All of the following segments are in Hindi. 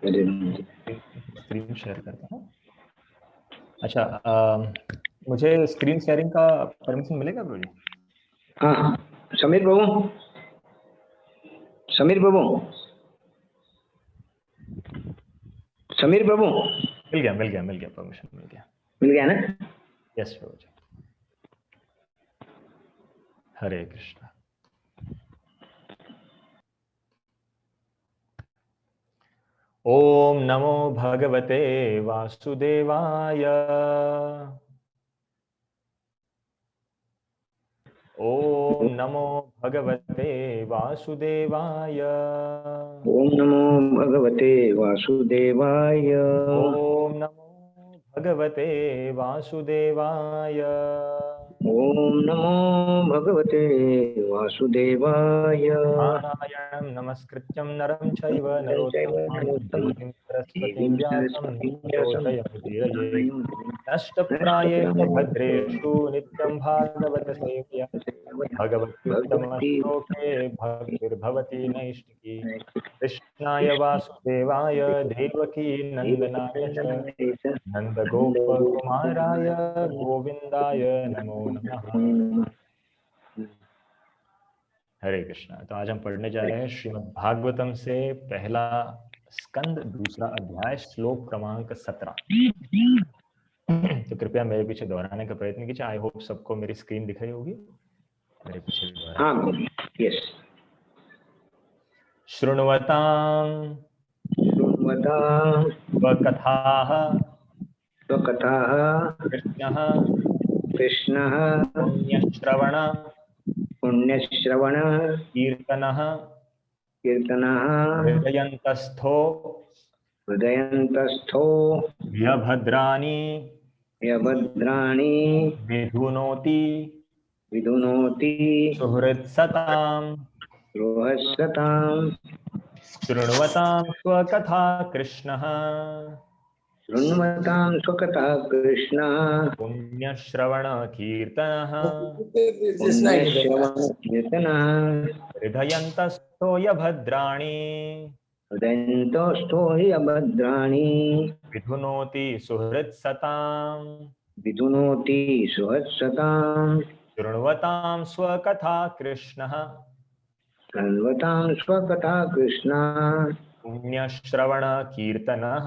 स्क्रीन शेयर करता हूँ। अच्छा, मुझे स्क्रीन शेयरिंग का परमिशन मिलेगा प्रभु जी? हाँ, समीर प्रभु, समीर प्रभु, समीर प्रभु, मिल गया परमिशन मिल गया। मिल गया ना? यस प्रभु जी। हरे कृष्णा। ओम नमो भगवते वासुदेवाय। ओम नमो भगवते वासुदेवाय। ओम नमो भगवते वासुदेवाय। ओम नमो भगवते वासुदेवाय। ओम नमो भगवते वासुदेवाय। नारायणं नमस्कृत्यं नरं चैव नरोत्तमं देवीं सरस्वतीं व्यासं ततो जयमुदीरये। नष्टप्रायेषु भद्रेषु नित्यं भागवत सेव्या। भगवत्युत्तमश्लोके भक्तिर्भवति नैष्टिकी। कृष्णाय वासुदेवाय देवकी नन्दनाय च नन्दगोपकुमाराय गोविन्दाय नमो नमः। हरे कृष्णा। तो आज हम पढ़ने जा रहे हैं श्रीमद् भागवतम से पहला स्कंद दूसरा अध्याय श्लोक क्रमांक 17। तो कृपया मेरे पीछे दोहराने का प्रयत्न कीजिए। आई होप सबको मेरी स्क्रीन दिखाई होगी। मेरे पीछे दोहराए। हाँ, यस। शृण्वतां शृण्वतां स्वकथाः स्वकथाः कृष्णः कृष्णः पुण्यश्रवण पुण्यश्रवण कीर्तनः कीर्तनः हृदयन्तस्थो हृदयन्तस्थो व्यभद्राणि यभद्राणि विधुनोति विधुनोति सुहृत्सताम्। रोहसताम्। शृण्वतां स्वकथा कृष्णः शृण्वतां स्वकथा कृष्णः पुण्यश्रवण कीर्तनः पुण्यश्रवण कीर्तनः हृदयन्तस्थो यभद्राणि हृदयन्तस्थो हि अभद्राणि विधुनोति सुहृत्सताम्। विधुनोति सुहृत्सताम्। शृण्वतां स्वकथा कृष्णः शृण्वतां स्वकथा कृष्णः पुण्यश्रवण कीर्तनः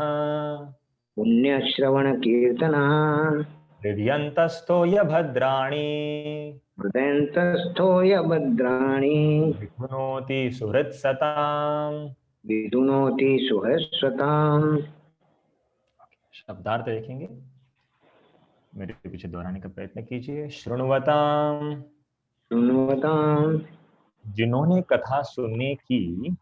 पुण्यश्रवण कीर्तनः हृदयन्तस्थो यभद्राणि हृदयन्तस्थो यभद्राणि विधुनोति सुहृत्सताम्। विधुनोति सुहृत्सताम्। शब्दार्थ देखेंगे। मेरे पीछे दोहराने का प्रयत्न कीजिए। शृण्वताम, शृण्वताम् जिन्होंने कथा सुनने की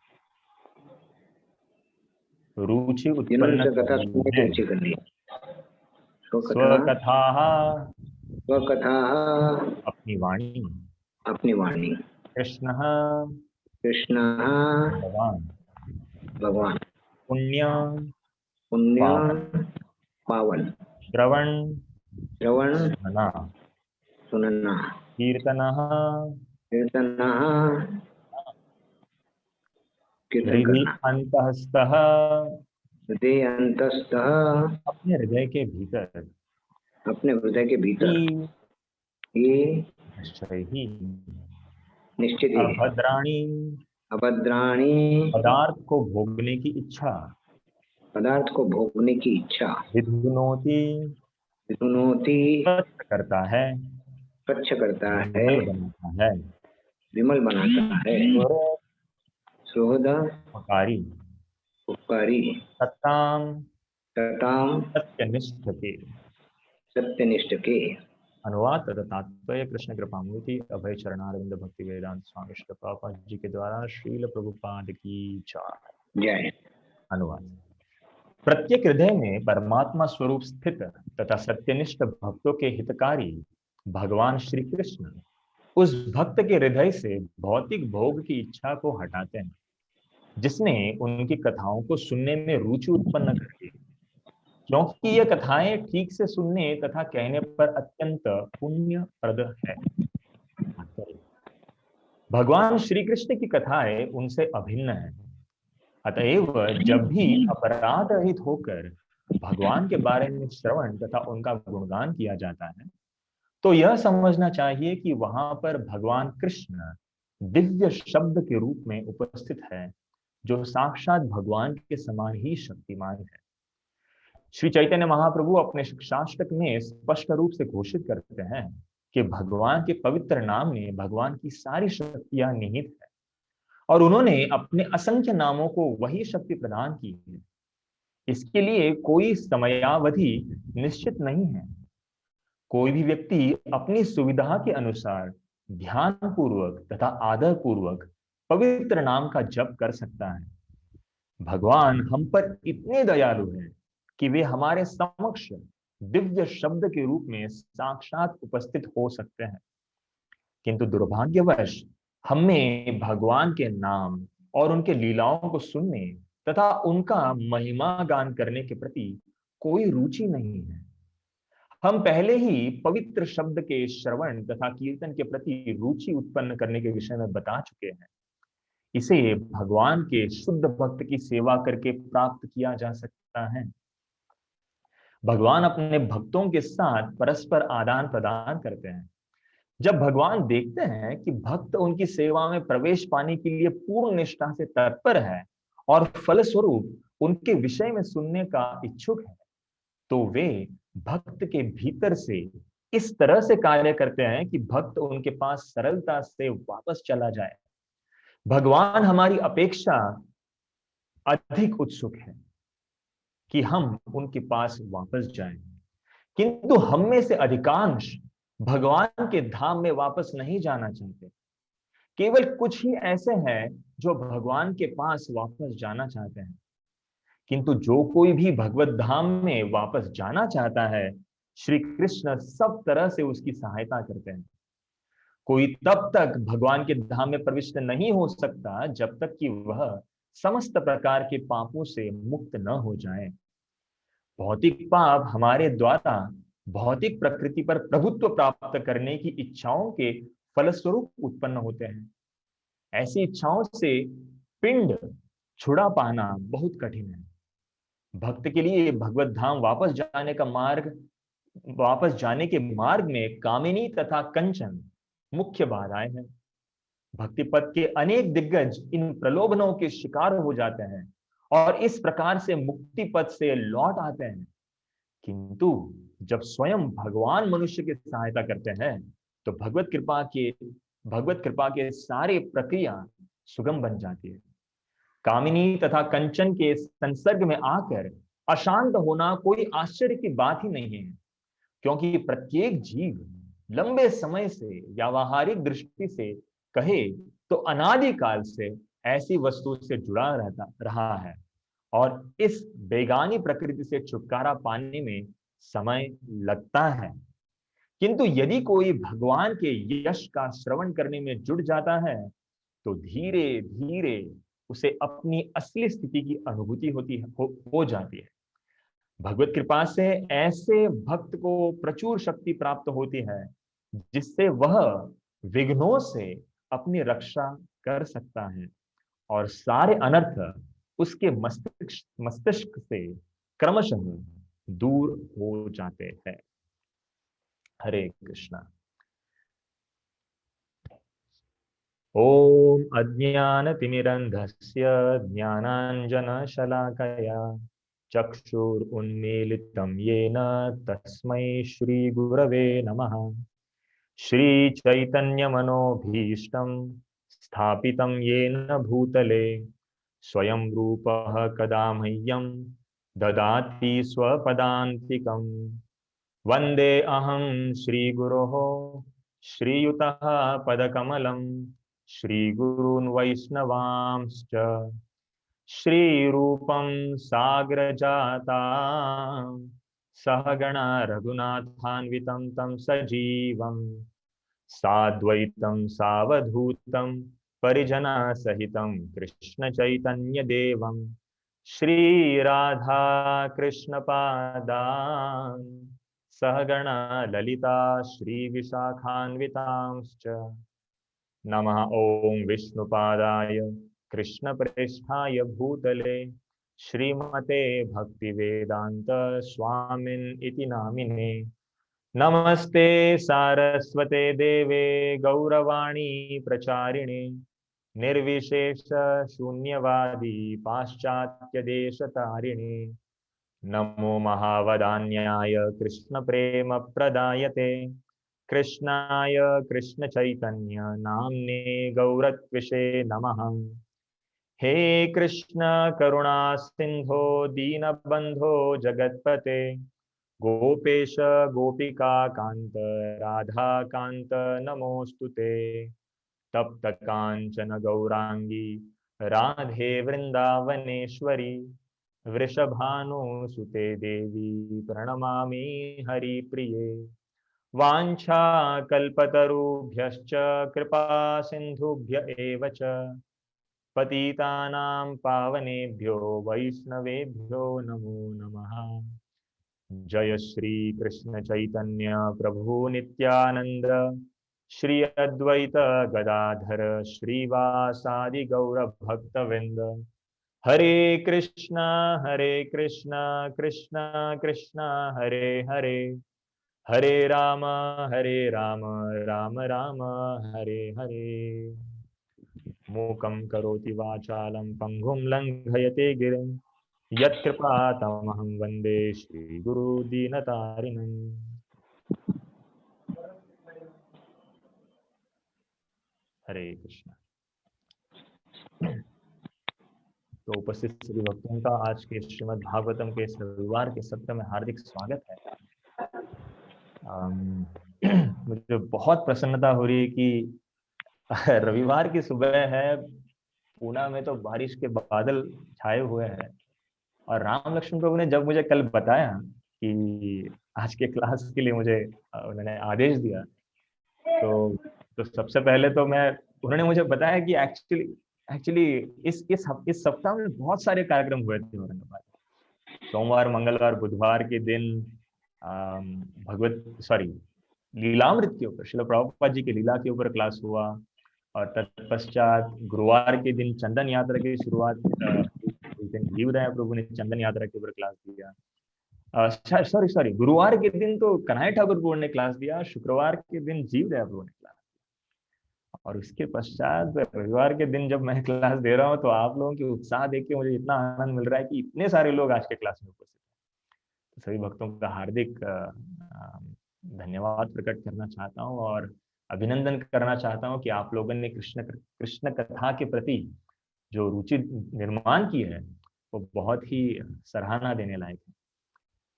रुचि उत्पन्न जिन्होंने कर कथा ली सुनने की है। रुचि कर ली। स्वकथा स्वकथा, स्वकथा अपनी वाणी। अपनी वाणी। कृष्ण, कृष्ण भगवान। भगवान। पुण्य, पुण्य पावन। पावन। श्रवण, श्रवण सुनना। सुनना। कीर्तन, कीर्तन कीर्तन हृदि करना। अंतःस्थः, हृदय अंतस्थः अपने हृदय के भीतर। अपने हृदय के भीतर। ही ये निश्चय ही निश्चित ही अभद्राणी, अभद्राणी पदार्थ को भोगने की इच्छा। पदार्थ को भोगने की इच्छा। विधुनोति, विधुनोति स्वच्छ करता है, स्वच्छ करता है, विमल बनाता है। विमल बनाता है। सुहृद उपकारी, उपकारी सत्ताम, सताम सत्यनिष्ठ के। सत्यनिष्ठ के। अनुवाद तथा तात्पर्य कृष्ण कृपामूर्ति अभय चरणारविंद भक्ति वेदांत स्वामी श्री प्रभुपाद जी के द्वारा श्रील प्रभुपाद की जय। जय। अनुवाद। प्रत्येक हृदय में परमात्मा स्वरूप स्थित तथा सत्यनिष्ठ भक्तों के हितकारी भगवान श्री कृष्ण उस भक्त के हृदय से भौतिक भोग की इच्छा को हटाते हैं, जिसने उनकी कथाओं को सुनने में रुचि उत्पन्न कर ली, क्योंकि ये कथाएं ठीक से सुनने तथा कहने पर अत्यंत पुण्यप्रद है। भगवान श्री कृष्ण की कथाएं उनसे अभिन्न है। अतएव जब भी अपराध रहित होकर भगवान के बारे में श्रवण तथा उनका गुणगान किया जाता है, तो यह समझना चाहिए कि वहां पर भगवान कृष्ण दिव्य शब्द के रूप में उपस्थित है, जो साक्षात भगवान के समान ही शक्तिमान है। श्री चैतन्य महाप्रभु अपने शिक्षाष्टक में स्पष्ट रूप से घोषित करते हैं कि भगवान के पवित्र नाम में भगवान की सारी शक्तियां निहित है और उन्होंने अपने असंख्य नामों को वही शक्ति प्रदान की है। इसके लिए कोई समयावधि निश्चित नहीं है। कोई भी व्यक्ति अपनी सुविधा के अनुसार ध्यान पूर्वक तथा आदर पूर्वक पवित्र नाम का जप कर सकता है। भगवान हम पर इतने दयालु हैं कि वे हमारे समक्ष दिव्य शब्द के रूप में साक्षात उपस्थित हो सकते हैं, किंतु दुर्भाग्यवश हमें भगवान के नाम और उनके लीलाओं को सुनने तथा उनका महिमा गान करने के प्रति कोई रुचि नहीं है। हम पहले ही पवित्र शब्द के श्रवण तथा कीर्तन के प्रति रुचि उत्पन्न करने के विषय में बता चुके हैं। इसे भगवान के शुद्ध भक्त की सेवा करके प्राप्त किया जा सकता है। भगवान अपने भक्तों के साथ परस्पर आदान प्रदान करते हैं। जब भगवान देखते हैं कि भक्त उनकी सेवा में प्रवेश पाने के लिए पूर्ण निष्ठा से तत्पर है और फलस्वरूप उनके विषय में सुनने का इच्छुक है, तो वे भक्त के भीतर से इस तरह से कार्य करते हैं कि भक्त उनके पास सरलता से वापस चला जाए। भगवान हमारी अपेक्षा अधिक उत्सुक है कि हम उनके पास वापस जाएं, किंतु हम में से अधिकांश भगवान के धाम में वापस नहीं जाना चाहते। केवल कुछ ही ऐसे हैं जो भगवान के पास वापस जाना चाहते हैं, किंतु जो कोई भी भगवत धाम में वापस जाना चाहता है, श्री कृष्ण सब तरह से उसकी सहायता करते हैं। कोई तब तक भगवान के धाम में प्रविष्ट नहीं हो सकता जब तक कि वह समस्त प्रकार के पापों से मुक्त न हो जाए। भौतिक पाप हमारे द्वारा भौतिक प्रकृति पर प्रभुत्व प्राप्त करने की इच्छाओं के फलस्वरूप उत्पन्न होते हैं। ऐसी इच्छाओं से पिंड छुड़ा पाना बहुत कठिन है। भक्त के लिए भगवत धाम वापस जाने के मार्ग में कामिनी तथा कंचन मुख्य बाधाएं हैं। भक्ति पथ के अनेक दिग्गज इन प्रलोभनों के शिकार हो जाते हैं और इस प्रकार से मुक्ति पथ से लौट आते हैं, किंतु जब स्वयं भगवान मनुष्य की सहायता करते हैं तो भगवत कृपा के सारे प्रक्रिया सुगम बन जाती है। कामिनी तथा कंचन के संसर्ग में आकर अशांत होना कोई आश्चर्य की बात ही नहीं है, क्योंकि प्रत्येक जीव लंबे समय से व्यावहारिक दृष्टि से कहे तो अनादिकाल से ऐसी वस्तु से जुड़ा रहा है और इस बेगानी प्रकृति से छुटकारा पाने में समय लगता है। किंतु यदि कोई भगवान के यश का श्रवण करने में जुट जाता है तो धीरे धीरे उसे अपनी असली स्थिति की अनुभूति हो जाती है। भगवत कृपा से ऐसे भक्त को प्रचुर शक्ति प्राप्त होती है, जिससे वह विघ्नों से अपनी रक्षा कर सकता है और सारे अनर्थ उसके मस्तिष्क से क्रमशः दूर हो जाते हैं। हरे कृष्णा। ओम अज्ञानतिमिरन्धस्य ज्ञानाञ्जनशलाकया चक्षुरुन्मीलितं येन तस्मै श्रीगुरवे नमः। श्रीचैतन्यमनोभीष्टं स्थापितं येन भूतले स्वयं रूपः कदा मह्यं ददाति स्वपदान्तिकम्। वन्दे अहं श्रीगुरोः श्रीयुतः पदकमलं श्रीगुरून् वैष्णवांश्च श्रीरूपं साग्रजाता सहगणा रघुनाथान्वितं तं सजीवं साद्वैतं सावधूतं परिजनसहितं कृष्णचैतन्यदेवं श्रीराधा कृष्णपादान् सहगणा ललिता श्रीविशाखान्वितांश्च। नमः ओं विष्णुपादाय कृष्ण प्रेष्ठाय भूतले श्रीमते भक्ति वेदांत स्वामिन इति नामिने। नमस्ते सारस्वते देवे गौरवाणी प्रचारिणे निर्विशेष शून्यवादी पाश्चात्य देश तारिणे। नमो महावदान्याय कृष्ण प्रेम प्रदायते कृष्णाय कृष्ण चैतन्य नाम्ने गौरत्विषे नमः। हे कृष्ण करुणा सिंधो दीनबंधो जगत्पते गोपेश गोपिका कांत राधा कांत नमोस्तुते। तप्त कांचन गौरांगी राधे वृंदावनेश्वरी वृषभानुसुते देवी प्रणमामि हरिप्रिये। वाञ्छा कल्पतरुभ्यश्च कृपा सिन्धुभ्य एव च पतितानां पावनेभ्यो वैष्णवेभ्यो नमो नमः। जय श्री कृष्ण चैतन्य प्रभु नित्यानंद श्री अद्वैत गदाधर श्रीवासादि गौर भक्तवृंद। हरे कृष्णा कृष्णा कृष्णा हरे हरे हरे राम राम राम हरे हरे। मूकं करोति वाचालं पंगुं लंघयते गिरिं यत्कृपातमहं वन्दे श्रीगुरु दीनतारिणम्। हरे कृष्णा। तो उपस्थित सभी भक्तों का आज के श्रीमद् भागवतम के इस रविवार के सत्र में हार्दिक स्वागत है। मुझे बहुत प्रसन्नता हो रही है कि रविवार की सुबह है, पूना में तो बारिश के बादल छाए हुए हैं और राम लक्ष्मण प्रभु ने जब मुझे कल बताया कि आज के क्लास के लिए मुझे उन्होंने आदेश दिया, तो सबसे पहले तो उन्होंने मुझे बताया कि एक्चुअली इस सप्ताह में बहुत सारे कार्यक्रम हुए थे औरंगाबाद। सोमवार मंगलवार बुधवार के दिन लीलामृत के ऊपर श्रील प्रभुपाद जी के लीला के ऊपर क्लास हुआ और तत्पश्चात गुरुवार के दिन चंदन यात्रा की शुरुआत, उस दिन जीवदया प्रभु ने चंदन यात्रा के ऊपर क्लास दिया। सॉरी गुरुवार के दिन तो कन्हैया ठाकुर प्रभु ने क्लास दिया, शुक्रवार के दिन जीवदया प्रभु ने क्लास दिया और उसके पश्चात रविवार के दिन जब मैं क्लास दे रहा हूँ तो आप लोगों की उत्साह देख के मुझे इतना आनंद मिल रहा है कि इतने सारे लोग आज के क्लास में उपस्थित हैं। तो सभी भक्तों का हार्दिक धन्यवाद प्रकट करना चाहता हूँ और अभिनंदन करना चाहता हूँ कि आप लोगों ने कृष्ण कथा के प्रति जो रुचि निर्माण की है वो बहुत ही सराहना देने लायक है।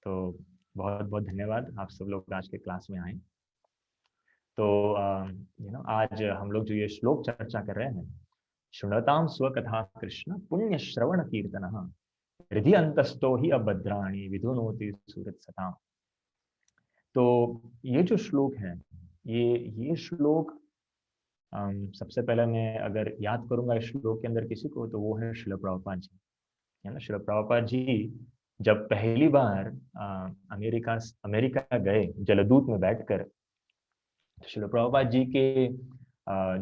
तो बहुत बहुत धन्यवाद, आप सब लोग आज के क्लास में आए। तो आज हम लोग जो ये श्लोक चर्चा कर रहे हैं, शृण्वतां स्वकथा कृष्ण पुण्य श्रवण कीर्तनः हृदि अंतस्थो ही अभद्राणि विधुनोति सूरत सताम। तो ये जो श्लोक है, ये श्लोक सबसे पहले मैं अगर याद करूंगा इस श्लोक के अंदर किसी को, तो वो है श्रील प्रभुपाद जी, है ना। श्रील प्रभुपाद जी जब पहली बार अमेरिका गए जलदूत में बैठकर, तो श्रील प्रभुपाद जी के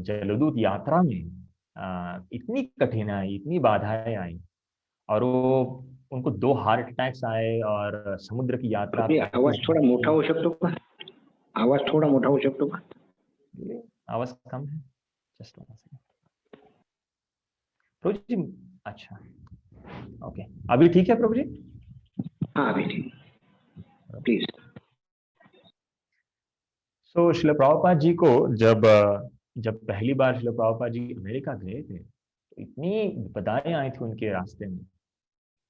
जलदूत यात्रा में इतनी कठिनाई, इतनी बाधाएं आई और वो उनको 2 हार्ट अटैक्स आए और समुद्र की यात्रा। आवाज थोड़ा मोठा हो शकतो का? आवाज थोड़ा मोठा हो शकतो का? आवाज कम है, जस्ट प्रभु जी। अच्छा, ओके, अभी ठीक है प्रभु जी? हाँ अभी ठीक, प्लीज। सो श्रील प्रभुपाद जी को जब पहली बार श्रील प्रभुपाद जी अमेरिका गए थे तो इतनी विपदाएं आई थी उनके रास्ते में।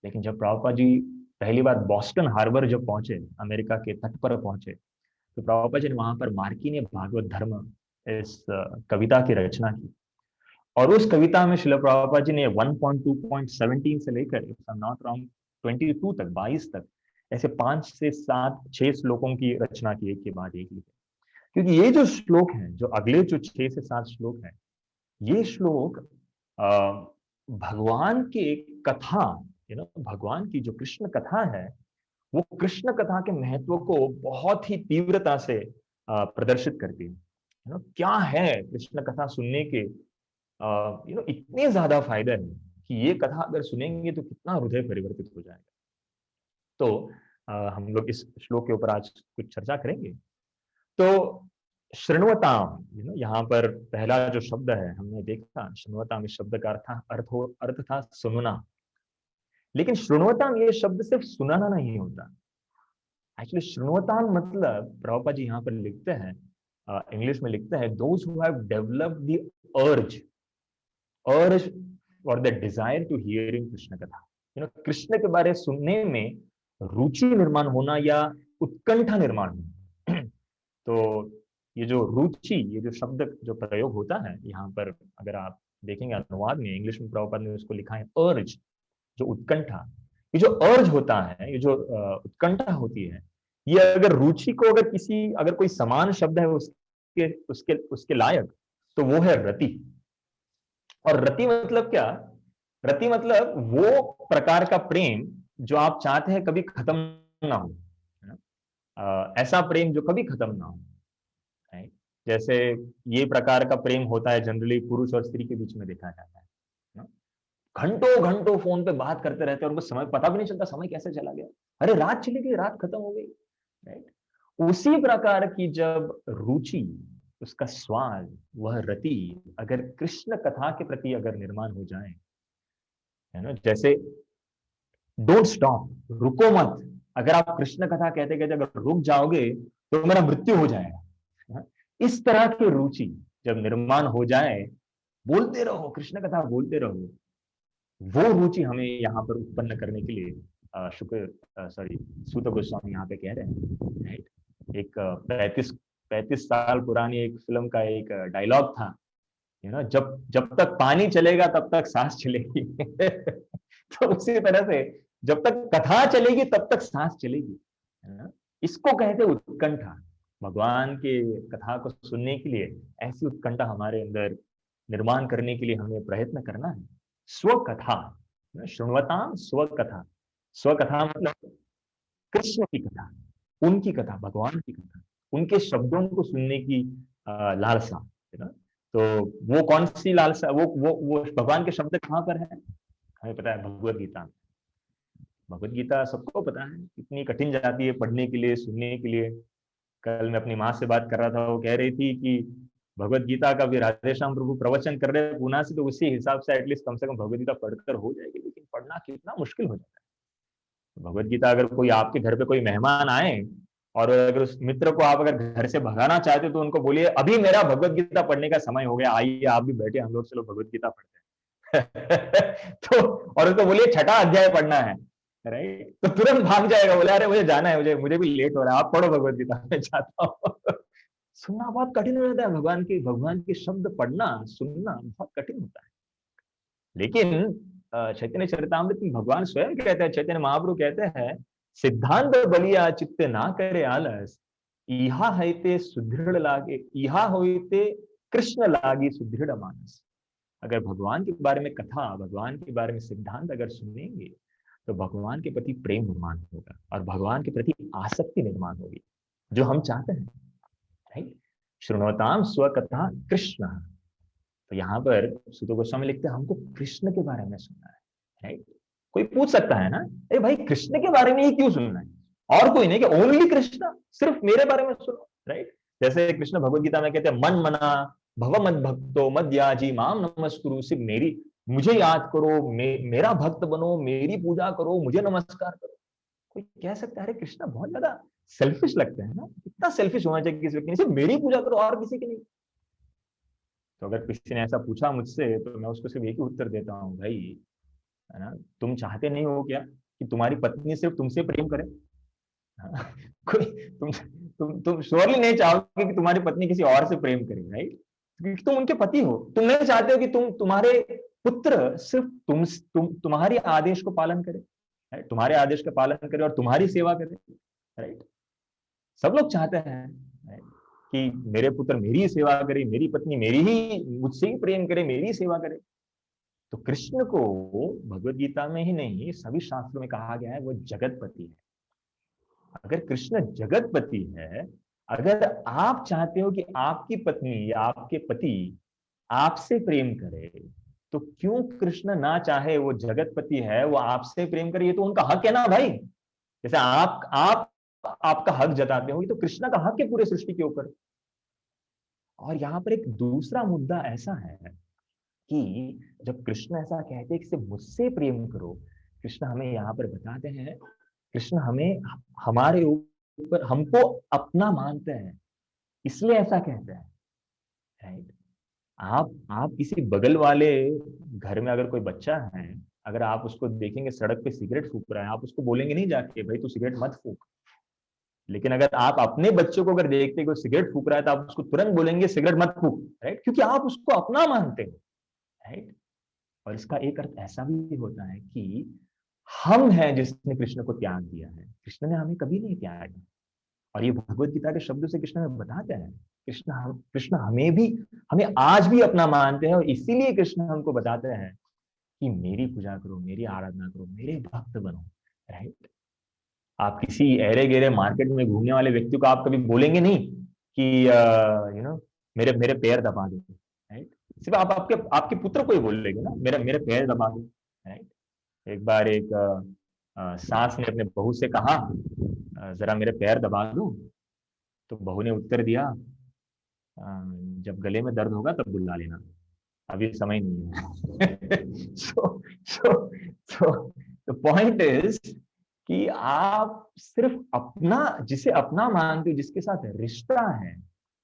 लेकिन जब प्रभुपाद जी पहली बार बॉस्टन हार्बर जब पहुंचे, अमेरिका के तट पर पहुंचे, तो प्रभुपाद जी ने वहां पर मार्किनी भागवत धर्म इस कविता की रचना की और उस कविता में श्रील प्रभुपाद जी ने 1.2.17 से लेकर, if I am not wrong, 22 तक, 22 तक ऐसे 5 से 7 6 श्लोकों की रचना की, एक के बाद एक लिखे। क्योंकि ये जो श्लोक है, जो अगले जो 6 से 7 श्लोक है, ये श्लोक भगवान की कथा, भगवान की जो कृष्ण कथा है, वो कृष्ण कथा के महत्व को बहुत ही तीव्रता से प्रदर्शित करती है। क्या है कृष्ण कथा सुनने के इतने ज्यादा फायदा है कि ये कथा अगर सुनेंगे तो कितना हृदय परिवर्तित हो जाएगा। तो हम लोग इस श्लोक के ऊपर आज कुछ चर्चा करेंगे। तो शृण्वताम, यहाँ पर पहला जो शब्द है हमने देखा, शृण्वताम इस शब्द का अर्थ था सुनना। लेकिन शृण्वताम ये शब्द सिर्फ सुनाना नहीं होता। एक्चुअली शृण्वताम मतलब प्रभुपाद जी यहाँ पर लिखते हैं, इंग्लिश में लिखते हैं, those who have developed the urge और the desire to hearing Krishna कथा। कृष्ण के बारे सुनने में रुचि निर्माण होना या उत्कंठा निर्माण होना। तो ये जो रुचि, ये जो शब्द जो प्रयोग होता है यहाँ पर, अगर आप देखेंगे अनुवाद में, इंग्लिश में प्रभुपाद ने उसको लिखा है अर्ज, जो उत्कंठा। ये जो अर्ज होता है, ये जो उत्कंठा होती है, ये अगर रुचि को अगर कोई समान शब्द है उसके उसके उसके लायक, तो वो है रति। और रति मतलब क्या? रति मतलब वो प्रकार का प्रेम जो आप चाहते हैं कभी खत्म ना हो, है ना? ऐसा प्रेम जो कभी खत्म ना हो। जैसे ये प्रकार का प्रेम होता है जनरली पुरुष और स्त्री के बीच में देखा जाता है ना? घंटों घंटों फोन पे बात करते रहते हैं, उनको समय पता भी नहीं चलता समय कैसे चला गया, अरे रात चली गई, रात खत्म हो गई। राइट? उसी प्रकार की जब रुचि, उसका स्वाद, वह रति अगर कृष्ण कथा के प्रति अगर निर्माण हो जाए, है ना, जैसे डोंट स्टॉप, रुको मत। अगर आप कृष्ण कथा कहते कहते अगर रुक जाओगे तो मेरा मृत्यु हो जाएगा। इस तरह की रुचि जब निर्माण हो जाए, बोलते रहो कृष्ण कथा, बोलते रहो, वो रुचि हमें यहाँ पर उत्पन्न करने के लिए सूत गोस्वामी यहाँ पे कह रहे हैं। राइट? एक 35 साल पुरानी एक फिल्म का एक डायलॉग था, जब जब तक पानी चलेगा तब तक सांस चलेगी। तो उसी तरह से जब तक कथा चलेगी तब तक सांस चलेगी, है ना? इसको कहते उत्कंठा। भगवान के कथा को सुनने के लिए ऐसी उत्कंठा हमारे अंदर निर्माण करने के लिए हमें प्रयत्न करना है। स्वकथा, शृण्वताम स्वकथा। स्वकथा मतलब कृष्ण की कथा, उनकी कथा, भगवान की कथा, उनके शब्दों को सुनने की लालसा, है ना? तो वो कौन सी लालसा, वो भगवान के शब्द कहाँ पर है? हमें पता है, भगवत गीता। भगवत गीता सबको पता है, इतनी कठिन जाती है पढ़ने के लिए, सुनने के लिए। कल मैं अपनी माँ से बात कर रहा था, वो कह रही थी कि भगवत गीता का भी राधेश्याम प्रभु प्रवचन कर रहे हैं पूना से, तो उसी हिसाब से एटलीस्ट कम से कम भगवत गीता पढ़कर हो जाएगी, लेकिन पढ़ना कितना मुश्किल हो जाता है। भगवत गीता अगर कोई आपके घर पे कोई मेहमान आए और अगर उस मित्र को आप अगर घर से भगाना चाहते हो तो उनको बोलिए अभी मेरा भगवत गीता पढ़ने का समय हो गया, आइए आप भी बैठे, हम लोग चलो भगवत गीता पढ़ते हैं। तो और उसको बोलिए छठा अध्याय पढ़ना है, राइट? तो तुरंत भाग जाएगा, बोले अरे मुझे जाना है, मुझे भी लेट हो रहा है, आप पढ़ो भगवत गीता, मैं जाता हूँ। सुनना बहुत कठिन हो जाता है, भगवान के शब्द पढ़ना सुनना बहुत कठिन होता है। लेकिन चैतन्य चरितामृत में भगवान स्वयं कहते हैं, चैतन्य महाप्रभु कहते हैं, सिद्धांत बलिया चित्त ना करे आलस, इहा हैते सुदृढ़ लागे, इहा होते कृष्ण लागी सुदृढ़ मानस। अगर भगवान के बारे में कथा, भगवान के बारे में सिद्धांत अगर सुनेंगे तो भगवान के प्रति प्रेम निर्माण होगा और भगवान के प्रति आसक्ति निर्माण होगी, जो हम चाहते हैं। राइट? शृण्वताम स्वकथा कृष्ण। तो यहाँ पर सूत गोस्वामी लिखते हैं हमको कृष्ण के बारे में सुनना है। राइट? कोई पूछ सकता है ना, अरे भाई कृष्ण के बारे में ही क्यों सुनना है, और कोई नहीं, कि ओनली कृष्ण, सिर्फ मेरे बारे में सुनो। राइट? जैसे कृष्ण भगवत गीता में कहते हैं मन मना भव मद भक्तो मद्याजी माम नमस्कुरु, सिर्फ मुझे याद करो, मेरा भक्त बनो, मेरी पूजा करो, मुझे नमस्कार करो। कोई कह सकता है अरे कृष्ण बहुत ज्यादा सेल्फिश लगते हैं ना, इतना सेल्फिश होना चाहिए किसी व्यक्ति, सिर्फ मेरी पूजा करो और किसी की नहीं। तो अगर किसी ने ऐसा पूछा मुझसे तो मैं उसको सिर्फ एक ही उत्तर देता हूँ, भाई, है ना, तुम चाहते नहीं हो क्या कि तुम्हारी पत्नी सिर्फ तुमसे प्रेम करे? कोई तुम श्योरली नहीं चाहोगे कि तुम्हारी पत्नी किसी और से प्रेम करे, राइट? क्योंकि तुम उनके पति हो। तुम नहीं चाहते हो कि तुम्हारे पुत्र सिर्फ तुम्हारी आदेश को पालन करे, राइट? तुम्हारे आदेश का पालन करे और तुम्हारी सेवा करे, राइट? सब लोग चाहते हैं कि मेरे पुत्र मेरी सेवा करे, मेरी पत्नी मुझसे ही प्रेम करे, मेरी सेवा करे। तो कृष्ण को भगवत गीता में ही नहीं, सभी शास्त्रों में कहा गया है वो जगतपति है। अगर कृष्ण जगतपति है, अगर आप चाहते हो कि आपकी पत्नी या आपके पति आपसे प्रेम करे, तो क्यों कृष्ण ना चाहे, वो जगतपति है, वो आपसे प्रेम करे, ये तो उनका हक है ना भाई। जैसे आप आपका हक जताते हो, ये तो कृष्ण का हक है पूरे सृष्टि के ऊपर। और यहाँ पर एक दूसरा मुद्दा ऐसा है कि जब कृष्ण ऐसा कहते हैं कि सिर्फ मुझसे प्रेम करो, कृष्ण हमें यहाँ पर बताते हैं, कृष्ण हमें हमारे ऊपर हमको अपना मानते हैं, इसलिए ऐसा कहते हैं, राइट। आप किसी बगल वाले घर में अगर कोई बच्चा है, अगर आप उसको देखेंगे सड़क पे सिगरेट फूक रहा है, आप उसको बोलेंगे नहीं जाके भाई तू सिगरेट मत फूक। लेकिन अगर आप अपने बच्चों को अगर देखते हैं कि वो सिगरेट फूक रहा है, तो आप उसको तुरंत बोलेंगे सिगरेट मत फूक, राइट, क्योंकि आप उसको अपना मानते हो, राइट। और इसका एक अर्थ ऐसा भी होता है कि हम हैं जिसने कृष्ण को त्याग दिया है, कृष्ण ने हमें कभी नहीं त्यागा। और ये भगवत गीता के शब्दों से कृष्ण हमें बताते हैं, कृष्ण हमें आज भी अपना मानते हैं, और इसीलिए कृष्ण हमको बताते हैं कि मेरी पूजा करो, मेरी आराधना करो, मेरे भक्त बनो, राइट। आप किसी अरे गेरे मार्केट में घूमने वाले व्यक्ति को आप कभी बोलेंगे नहीं कि मेरे मेरे पैर दबा दो, राइट। सिर्फ आप आपके आपके पुत्र को ही बोल लेंगे ना, मेरे मेरे पैर दबा दो, राइट। एक बार एक सास ने अपने बहू से कहा, जरा मेरे पैर दबा दो। तो बहू ने उत्तर दिया, जब गले में दर्द होगा तब बुला लेना, अभी समय नहीं है। सो सो सो द पॉइंट इज कि आप सिर्फ अपना, जिसे अपना मानते हो, जिसके साथ रिश्ता है,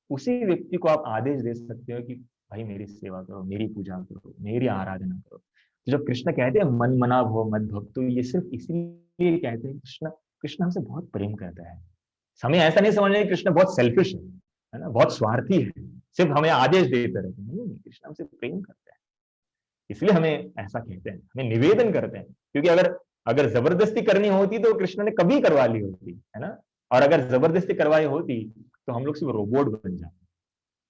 उसी व्यक्ति को आप आदेश दे सकते हो कि भाई मेरी सेवा करो, मेरी पूजा करो, मेरी आराधना करो। तो जब कृष्ण कहते हैं मन मना भो मद भक्तो, ये सिर्फ इसलिए कहते हैं कृष्ण कृष्ण हमसे बहुत प्रेम करता है। हमें ऐसा नहीं समझना कि कृष्ण बहुत सेल्फिश है ना, बहुत स्वार्थी है, सिर्फ हमें आदेश देते रहते हैं। नहीं, कृष्ण हमसे प्रेम करता है, इसलिए हमें ऐसा कहते हैं, हमें निवेदन करते हैं। क्योंकि अगर अगर जबरदस्ती करनी होती तो कृष्ण ने कभी करवा ली होती, है ना। और अगर जबरदस्ती करवाई होती तो हम लोग सिर्फ रोबोट बन जाते।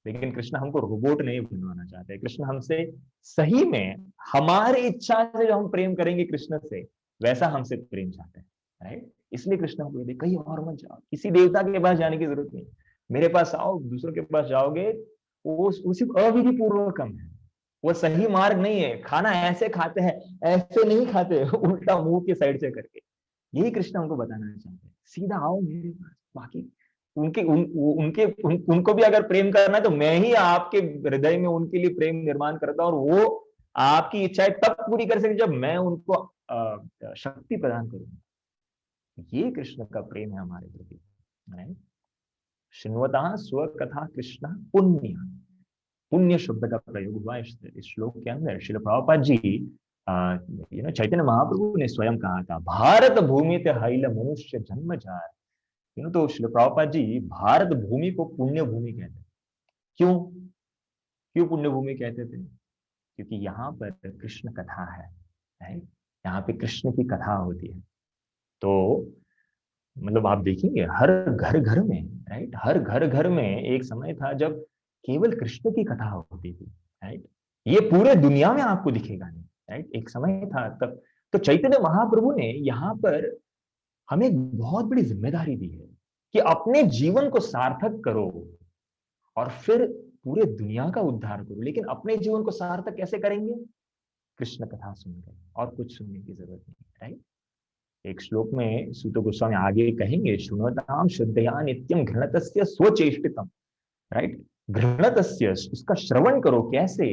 लेकिन कृष्ण हमको रोबोट नहीं बनवाना चाहते, कृष्ण हमसे सही में हमारी इच्छा से जो हम प्रेम करेंगे कृष्ण से, वैसा हमसे प्रेम चाहते हैं, राइट। इसलिए कृष्ण हमको कहते कहीं और मत जाओ, किसी देवता के पास जाने की जरूरत नहीं, मेरे पास आओ। दूसरों के पास जाओगे वो सिर्फ अविधि पूर्वकम है, वो सही मार्ग नहीं है। खाना ऐसे खाते हैं, ऐसे नहीं खाते, उल्टा मुंह के साइड से करके। यही कृष्ण हमको बताना चाहते हैं, सीधा आओ मेरे पास। बाकी उनको भी अगर प्रेम करना है तो मैं ही आपके हृदय में उनके लिए प्रेम निर्माण करता हूं, और वो आपकी इच्छाएं तब पूरी कर सके जब मैं उनको शक्ति प्रदान करूंगा। ये कृष्ण का प्रेम है हमारे प्रति, राइट। श्रृण्वतः स्वकथा कृष्ण पुण्य, पुण्य शब्द का प्रयोग हुआ इस श्लोक के अंदर। श्रील प्रभुपाद जी चैतन्य महाप्रभु ने स्वयं कहा था, भारत भूमि ते हैल मनुष्य जन्म जार। तो श्रील प्रभुपाद जी भारत भूमि को पुण्य भूमि कहते हैं। क्यों क्यों पुण्य भूमि कहते थे? क्योंकि यहाँ पर कृष्ण कथा है, राइट। यहाँ पे कृष्ण की कथा होती है। तो मतलब आप देखेंगे हर घर घर में, राइट, हर घर घर में एक समय था जब केवल कृष्ण की कथा होती थी, राइट। ये पूरे दुनिया में आपको दिखेगा नहीं, राइट। एक समय था तब। तो चैतन्य महाप्रभु ने यहाँ पर हमें एक बहुत बड़ी जिम्मेदारी दी है कि अपने जीवन को सार्थक करो और फिर पूरे दुनिया का उद्धार करो। लेकिन अपने जीवन को सार्थक कैसे करेंगे? कृष्ण कथा सुनकर, और कुछ सुनने की जरूरत नहीं, राइट। एक श्लोक में सूत गोस्वामी आगे कहेंगे, शृण्वताम श्रद्धया नित्यम घृणतस्य स्वचेष्टितम, राइट। घृणतस्य, इसका श्रवण करो, कैसे?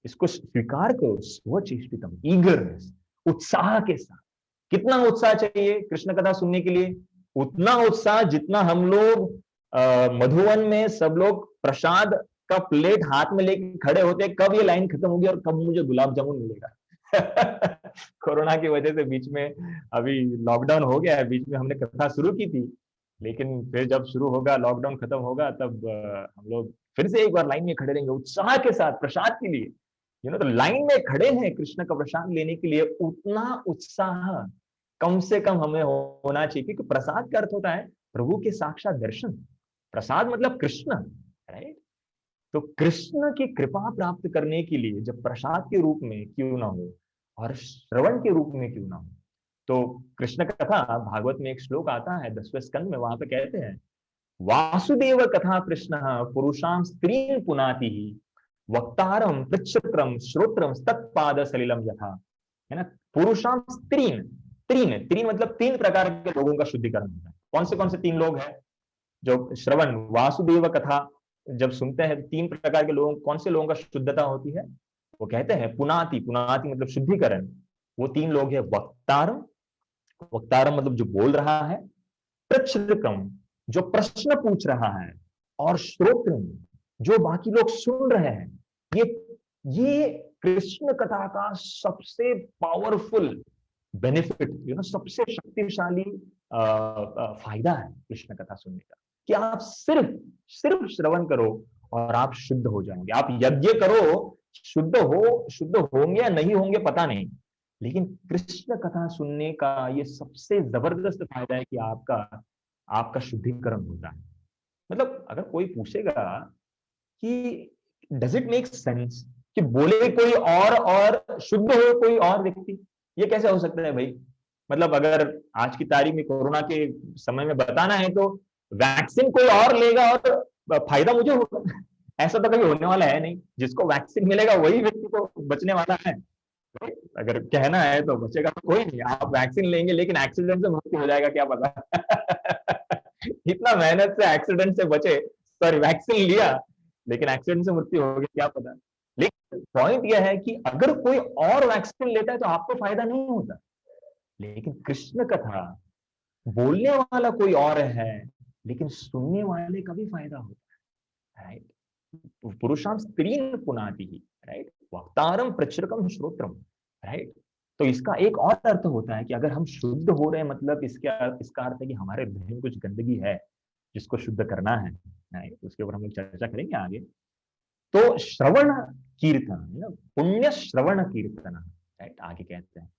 इसको स्वीकार करो, स्वचेष्टितम, ईगरनेस, उत्साह के साथ। कितना उत्साह चाहिए कृष्ण कथा सुनने के लिए? उतना उत्साह जितना हम लोग मधुवन में सब लोग प्रसाद का प्लेट हाथ में लेके खड़े होते हैं, कब ये लाइन खत्म होगी और कब मुझे गुलाब जामुन मिलेगा। कोरोना की वजह से बीच में अभी लॉकडाउन हो गया है, बीच में हमने कथा शुरू की थी, लेकिन फिर जब शुरू होगा, लॉकडाउन खत्म होगा, तब हम लोग फिर से एक बार लाइन में खड़े रहेंगे उत्साह के साथ प्रसाद के लिए। तो लाइन में खड़े हैं कृष्ण का प्रसाद लेने के लिए, उतना उत्साह कम से कम हमें होना चाहिए। क्योंकि प्रसाद का अर्थ होता है प्रभु के साक्षात दर्शन। प्रसाद मतलब कृष्ण, राइट। तो कृष्ण की कृपा प्राप्त करने के लिए जब प्रसाद के रूप में क्यों ना हो और श्रवण के रूप में क्यों ना हो, तो कृष्ण कथा भागवत में एक श्लोक आता है 10वें स्कंद में, वहां पे कहते हैं, वासुदेव कथा कृष्ण पुरुषाम स्त्री पुनाति वक्तारम पृच्छत्रम श्रोत्रम तत्पाद सलिलम यथा, है ना। पुरुषाम स्त्रीन, तीन तीन मतलब तीन प्रकार के लोगों का शुद्धिकरण होता है। कौन से तीन लोग हैं? जो श्रवण वासुदेव कथा जब सुनते हैं, तीन प्रकार के लोगों, कौन से लोगों का शुद्धता होती है? वो कहते हैं पुनाति, पुनाति मतलब शुद्धिकरण। वो तीन लोग हैं, वक्तारम, वक्तारम मतलब जो बोल रहा है, पृच्छ्रकम जो प्रश्न पूछ रहा है, और श्रोत्रम जो बाकी लोग सुन रहे हैं। ये कृष्ण कथा का सबसे पावरफुल बेनिफिट, सबसे शक्तिशाली फायदा है कृष्ण कथा सुनने का, कि आप सिर्फ सिर्फ श्रवण करो और आप शुद्ध हो जाएंगे। आप यज्ञ करो, शुद्ध होंगे या नहीं होंगे पता नहीं, लेकिन कृष्ण कथा सुनने का ये सबसे जबरदस्त फायदा है कि आपका शुद्धिकरण होता है। मतलब अगर कोई पूछेगा कि डज इट मेक सेंस कि बोले कोई और शुद्ध हो कोई और व्यक्ति, ये कैसे हो सकता है भाई? मतलब अगर आज की तारीख में कोरोना के समय में बताना है तो वैक्सीन कोई और लेगा और फायदा मुझे होगा, ऐसा तो कभी होने वाला है नहीं। जिसको वैक्सीन मिलेगा वही व्यक्ति को बचने वाला है। अगर कहना है तो बचेगा तो कोई नहीं। आप वैक्सीन लेंगे लेकिन एक्सीडेंट से मृत्यु हो जाएगा, क्या पता। इतना मेहनत से एक्सीडेंट से बचे, सॉरी वैक्सीन लिया लेकिन एक्सीडेंट से मृत्यु हो गई, क्या पता। लेकिन पॉइंट यह है कि अगर कोई और वैक्सीन लेता है तो आपको फायदा नहीं होता, लेकिन कृष्ण कथा बोलने वाला कोई और है लेकिन सुनने वाले का भी फायदा होता है, राइट। पुरुषाम स्त्रीन पुनाति ही, राइट, वक्तारम प्रचुरकम श्रोत्रम, राइट। तो इसका एक और अर्थ होता है कि अगर हम शुद्ध हो रहे हैं, मतलब इसका अर्थ है कि हमारे हृदय में कुछ गंदगी है जिसको शुद्ध करना है, राइट। उसके ऊपर हम लोग चर्चा करेंगे आगे। तो श्रवण कीर्तन, पुण्य श्रवण कीर्तन, राइट, आगे कहते हैं।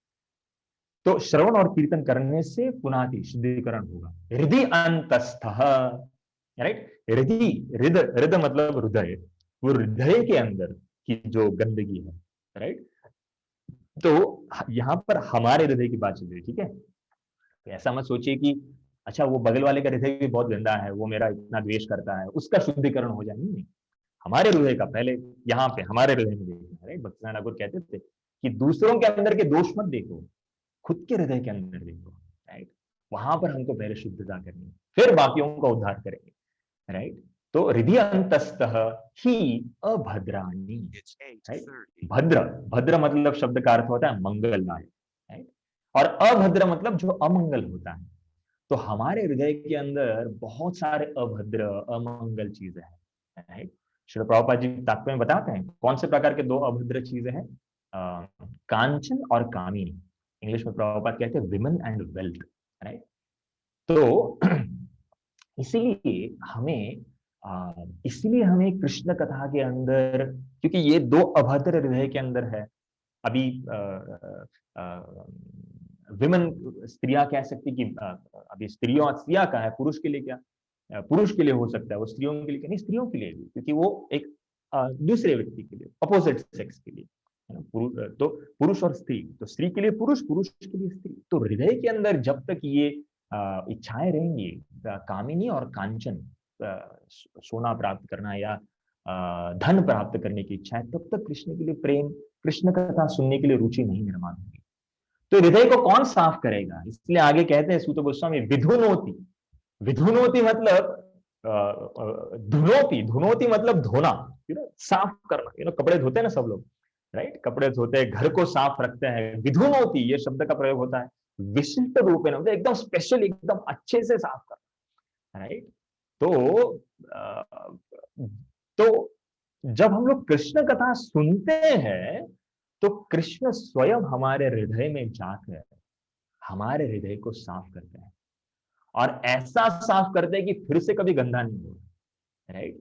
तो श्रवण और कीर्तन करने से पुनाति शुद्धिकरण होगा। हृदय अंतस्थ, राइट, हृदय मतलब हृदय, वो हृदय के अंदर की जो गंदगी है, राइट। तो यहां पर हमारे हृदय की बात चल रही है, ठीक है। तो ऐसा मत सोचिए कि अच्छा वो बगल वाले का हृदय भी बहुत गंदा है, वो मेरा इतना द्वेष करता है, उसका शुद्धिकरण हो जाए, नहीं। हमारे हृदय का पहले यहाँ पे हमारे हृदय में देखना, राइट। भक्तिनाथ ठाकुर कहते थे कि दूसरों के अंदर के दोष मत देखो, खुद के हृदय के अंदर देखो, राइट। वहां पर हमको पहले शुद्धता करनी है, फिर बाकियों का उद्धार करेंगे, राइट। तो हृदय अंतस्थ ही अभद्राणी, राइट। भद्र, भद्र मतलब शब्द का अर्थ होता है मंगलमय, राइट। और अभद्र मतलब जो अमंगल होता है। तो हमारे हृदय के अंदर बहुत सारे अभद्र अमंगल चीजें हैं, राइट। श्री प्रभुपाद जी तात्पर्य में बताते हैं कौन से प्रकार के दो अभद्र चीजें हैं, कांचन और कामिनी। इंग्लिश में प्रभुपाद कहते हैं विमेन एंड वेल्थ, राइट। तो इसीलिए हमें कृष्ण कथा के अंदर, क्योंकि ये दो अभद्र हृदय के अंदर है। अभी विमेन स्त्रियां कह सकती कि अभी स्त्रियां का है, पुरुष के लिए क्या, पुरुष के लिए हो सकता है, वो स्त्रियों के लिए क्या, नहीं स्त्रियों के लिए भी, क्योंकि वो एक दूसरे व्यक्ति के लिए, अपोजिट सेक्स के लिए, है ना। तो पुरुष और स्त्री, तो स्त्री के लिए पुरुष, पुरुष के लिए स्त्री। तो हृदय के अंदर जब तक ये इच्छाएं रहेंगी, कामिनी और कांचन, सोना प्राप्त करना या धन प्राप्त करने की इच्छा है, तब तक कृष्ण के लिए प्रेम, कृष्ण कथा सुनने के लिए रुचि नहीं निर्माण होगी। तो हृदय को कौन साफ करेगा? इसलिए आगे कहते हैं सूत गोस्वामी विधुनोति, विधुनोति मतलब धुनोति, धुनोति मतलब धोना, साफ करना, कपड़े धोते हैं ना सब लोग, राइट, कपड़े धोते हैं, घर को साफ रखते हैं। विधुनोति ये शब्द का प्रयोग होता है विशिष्ट रूप में, मतलब एकदम स्पेशल, एकदम अच्छे से साफ करना, राइट। तो जब हम लोग कृष्ण कथा सुनते हैं तो कृष्ण स्वयं हमारे हृदय में जाकर हमारे हृदय को साफ करते हैं, और ऐसा साफ करते हैं कि फिर से कभी गंदा नहीं होगा, राइट।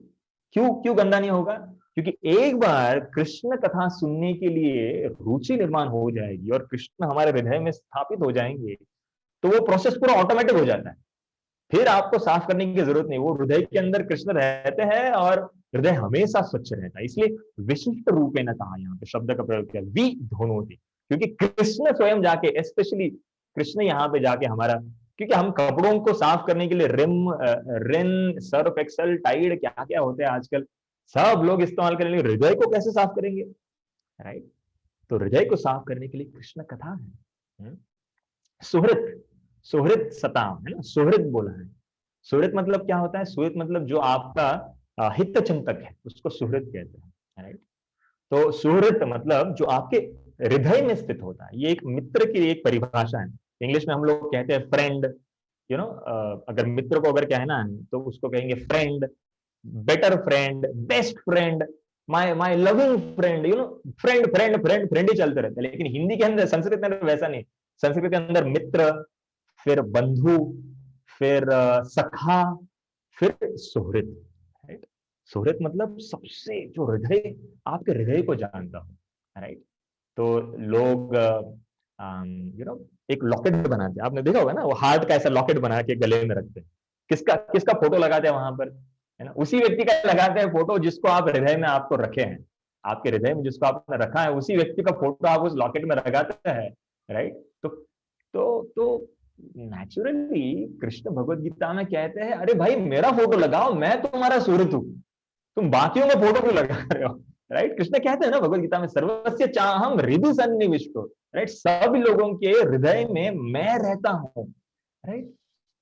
क्यों गंदा नहीं होगा? क्योंकि एक बार कृष्ण कथा सुनने के लिए रुचि निर्माण हो जाएगी और कृष्ण हमारे हृदय में स्थापित हो जाएंगे, तो वो प्रोसेस पूरा ऑटोमेटिक हो जाता है। फिर आपको साफ करने की जरूरत नहीं, वो हृदय के अंदर कृष्ण रहते हैं और हृदय हमेशा स्वच्छ रहता है। इसलिए विशिष्ट रूपेण कहा, यहाँ पे शब्द का प्रयोग किया वि धोनोति, क्योंकि कृष्ण स्वयं जाके, स्पेशली कृष्ण यहाँ पे जाके हमारा, क्योंकि हम कपड़ों को साफ करने के लिए रिम, रिन, सर्फ एक्सेल, टाइड, क्या क्या होते हैं आजकल, सब लोग इस्तेमाल करेंगे, हृदय को कैसे साफ करेंगे, राइट? तो हृदय को साफ करने के लिए कृष्ण कथा है। सुहृत, सुहृत सताम है ना, सुहृत बोला है। सुहृत मतलब क्या होता है? सुहृत मतलब जो आपका हित चिंतक है, उसको सुहृत कहते हैं, राइट? तो सुहृत मतलब जो आपके हृदय में स्थित होता है। ये एक मित्र की एक परिभाषा है। इंग्लिश में हम लोग कहते हैं फ्रेंड, यू नो, अगर मित्र को अगर कहना है तो उसको कहेंगे friend, better friend, best friend, my my loving friend, you know, friend friend friend friend ही चलते रहते हैं। लेकिन हिंदी के अंदर, संस्कृत के अंदर वैसा नहीं। संस्कृत के अंदर मित्र, फिर बंधु, फिर सखा, फिर सुहृद, राइट? सुहृद मतलब सबसे जो हृदय, आपके हृदय को जानता हो, राइट? तो लोग यू नो एक लॉकेट बनाते हैं, आपने देखा होगा ना, वो हार्ट का ऐसा लॉकेट बना के गले में रखते हैं। किसका किसका फोटो लगाते हैं वहां पर, है ना? उसी व्यक्ति का लगाते हैं फोटो जिसको आप हृदय में आपको रखे हैं। आपके हृदय में जिसको आपने रखा है, उसी व्यक्ति का फोटो आप उस लॉकेट में लगाते हैं, राइट? तो नेचुरली कृष्ण भगवत गीता में कहते हैं, अरे भाई मेरा फोटो लगाओ, मैं तुम्हारा सूरत हूं, तुम बाकियों का फोटो क्यों लगा रहे हो, राइट? कृष्ण कहते हैं ना भगवत गीता में, सर्वस्य चाहम हृदय सन्निविष्टो, राइट? सब लोगों के हृदय में मैं रहता हूं, राइट?